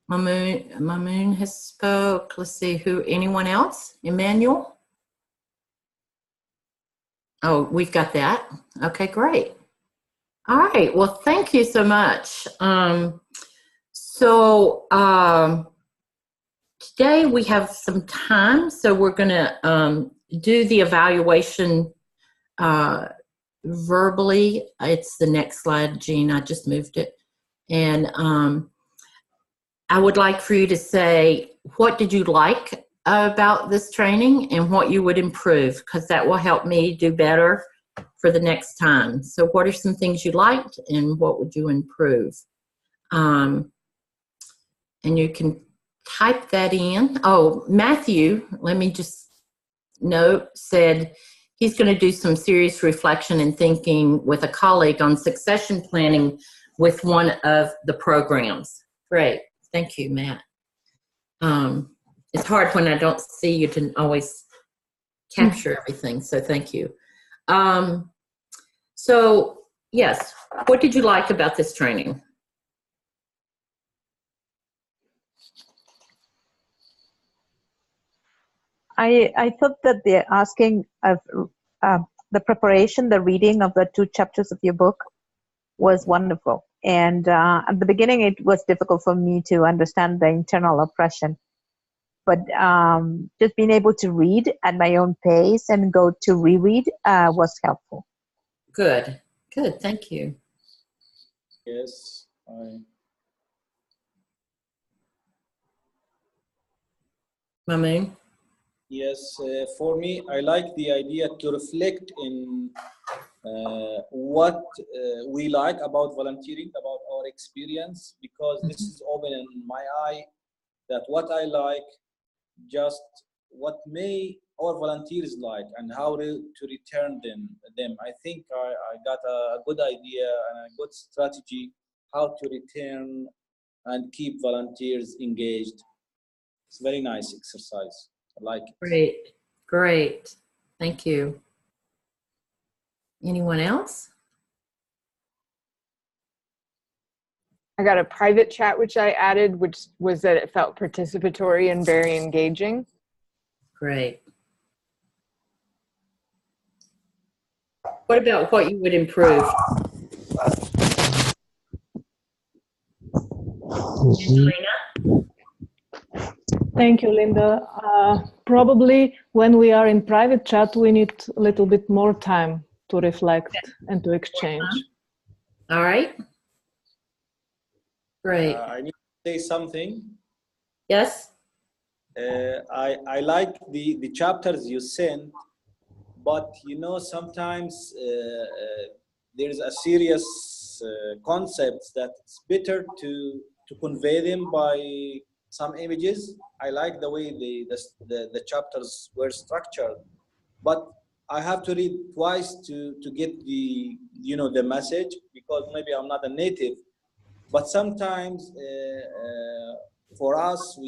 [SPEAKER 1] Mamoon has spoke. Let's see anyone else? Emmanuel? Oh, we've got that. Okay, great. All right. Well, thank you so much. Today we have some time, so we're going to do the evaluation verbally. It's the next slide, Jean. I just moved it. And I would like for you to say, what did you like about this training and what you would improve, because that will help me do better for the next time. So what are some things you liked and what would you improve? And you can type that in. Oh, Matthew, let me just note, said he's going to do some serious reflection and thinking with a colleague on succession planning with one of the programs. Great. Thank you, Matt. It's hard when I don't see you to always capture everything, so thank you. So, yes, what did you like about this training?
[SPEAKER 11] I thought that the asking of the preparation, the reading of the 2 chapters of your book was wonderful. And at the beginning, it was difficult for me to understand the internal oppression. But just being able to read at my own pace and go to reread was helpful.
[SPEAKER 1] Good. Thank you.
[SPEAKER 6] Yes.
[SPEAKER 1] Mamoon?
[SPEAKER 6] Yes, for me, I like the idea to reflect in what we like about volunteering, about our experience, because this is open in my eye that what I like, just what may our volunteers like and how to return them. I think I got a good idea and a good strategy how to return and keep volunteers engaged. It's a very nice exercise. I like it.
[SPEAKER 1] Great. Thank you. Anyone else?
[SPEAKER 10] I got a private chat which I added, which was that it felt participatory and very engaging.
[SPEAKER 1] Great. What about what you would improve? Angelina?
[SPEAKER 5] Thank you, Linda. Probably when we are in private chat, we need a little bit more time to reflect and to exchange.
[SPEAKER 1] All right. Great.
[SPEAKER 6] I need to say something.
[SPEAKER 1] Yes.
[SPEAKER 6] I like the chapters you sent, but sometimes there's a serious concepts that it's better to convey them by some images. I like the way the chapters were structured, but I have to read twice to get the the message, because maybe I'm not a native. But sometimes for us,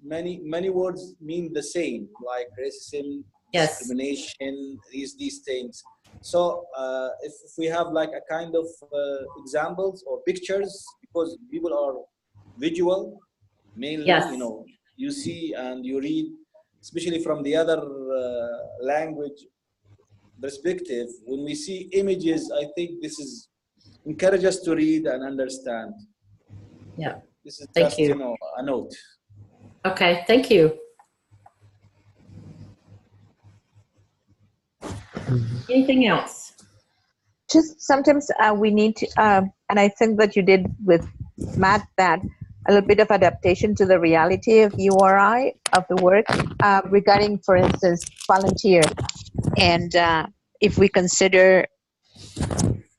[SPEAKER 6] many words mean the same, like racism, discrimination, these things. So if we have like a kind of examples or pictures, because people are visual mainly, you see and you read, especially from the other language perspective. When we see images, I think this is encourage us to read and understand.
[SPEAKER 1] Yeah.
[SPEAKER 6] This is
[SPEAKER 1] Thank
[SPEAKER 6] just,
[SPEAKER 1] you.
[SPEAKER 6] a note.
[SPEAKER 1] Okay, thank you. Anything else?
[SPEAKER 11] Just sometimes we need to, and I think that you did with Matt, that a little bit of adaptation to the reality of URI, of the work, regarding, for instance, volunteer. And if we consider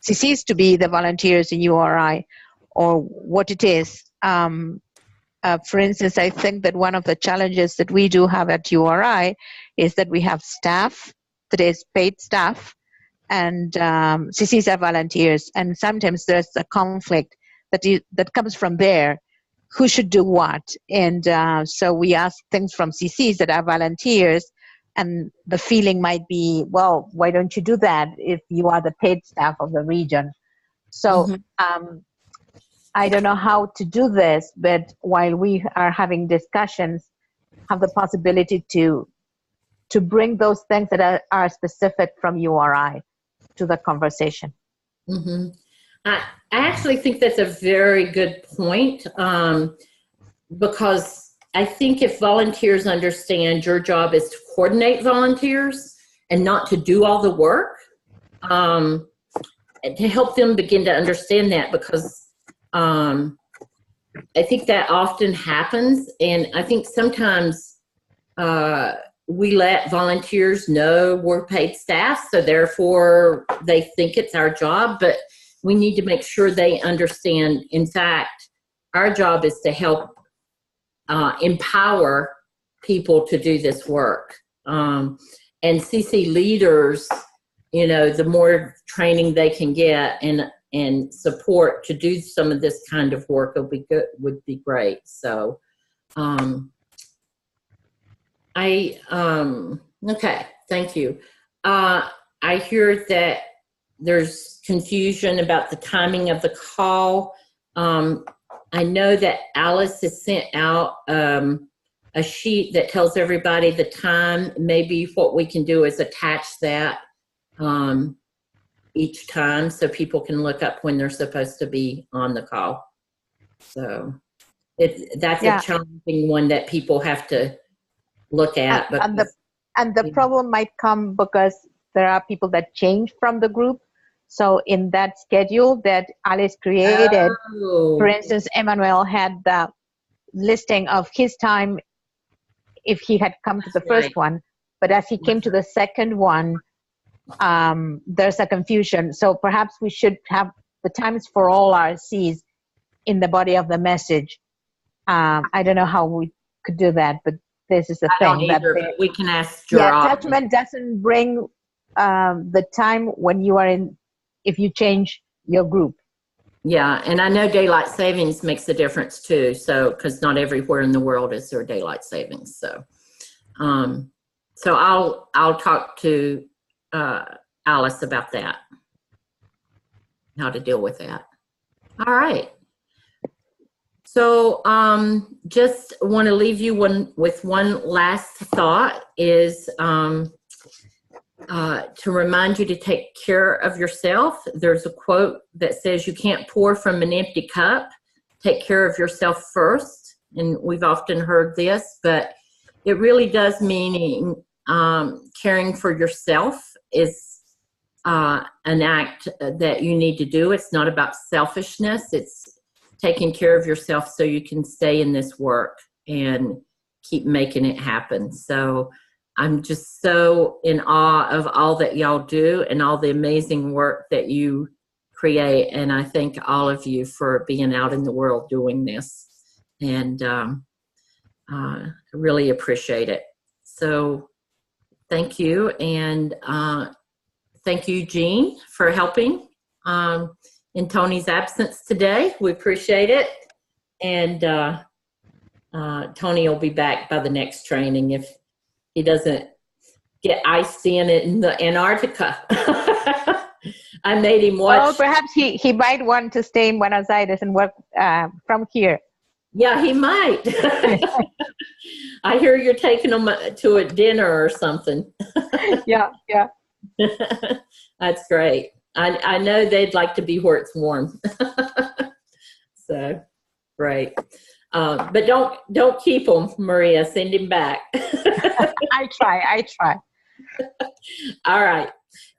[SPEAKER 11] CCs to be the volunteers in URI, or what it is, For instance, I think that one of the challenges that we do have at URI is that we have staff that is paid staff, and CCs are volunteers, and sometimes there's a conflict that comes from there. Who should do what? And so we ask things from CCs that are volunteers, and the feeling might be, well, why don't you do that if you are the paid staff of the region? So I don't know how to do this, but while we are having discussions, have the possibility to bring those things that are specific from URI to the conversation.
[SPEAKER 1] I actually think that's a very good point, because I think if volunteers understand your job is to coordinate volunteers and not to do all the work, to help them begin to understand that, because I think that often happens, and I think sometimes we let volunteers know we're paid staff, so therefore they think it's our job, but we need to make sure they understand, in fact, our job is to help empower people to do this work. And CC leaders, you know, the more training they can get and support to do some of this kind of work would be great. So, okay, thank you. I hear that there's confusion about the timing of the call. I know that Alice has sent out a sheet that tells everybody the time. Maybe what we can do is attach that each time so people can look up when they're supposed to be on the call. So that's a challenging one that people have to look at.
[SPEAKER 11] And the problem might come because there are people that change from the group. So in that schedule that Alice created, for instance, Emmanuel had the listing of his time if he had come to the first one, but as he came to the second one, there's a confusion. So perhaps we should have the times for all RCs in the body of the message. I don't know how we could do that, but this is the thing.
[SPEAKER 1] Don't either, but we can ask your
[SPEAKER 11] attachment doesn't bring the time when you are in, if you change your group.
[SPEAKER 1] Yeah, and I know daylight savings makes a difference too. So, because not everywhere in the world is there daylight savings. So, so I'll talk to Alice about that, how to deal with that. All right. So, just want to leave you with one last thought is to remind you to take care of yourself. There's a quote that says you can't pour from an empty cup. Take care of yourself first. And we've often heard this, but it really does mean caring for yourself is an act that you need to do. It's not about selfishness. It's taking care of yourself so you can stay in this work and keep making it happen. So I'm just so in awe of all that y'all do and all the amazing work that you create. And I thank all of you for being out in the world doing this. And I really appreciate it. So thank you. And thank you, Jean, for helping in Tony's absence today. We appreciate it. And Tony will be back by the next training if he doesn't get iced in the Antarctica. I made him watch.
[SPEAKER 11] Well, perhaps he might want to stay in Buenos Aires and work from here.
[SPEAKER 1] Yeah, he might. I hear you're taking him to a dinner or something.
[SPEAKER 11] Yeah.
[SPEAKER 1] That's great. I know they'd like to be where it's warm. So, great. But don't keep him, Maria. Send him back.
[SPEAKER 11] I try.
[SPEAKER 1] All right.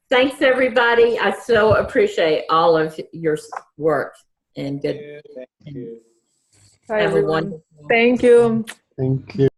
[SPEAKER 1] Thanks, everybody. I so appreciate all of your work and good.
[SPEAKER 6] Thank you.
[SPEAKER 1] Have a wonderful.
[SPEAKER 5] Thank you.
[SPEAKER 7] Thank you.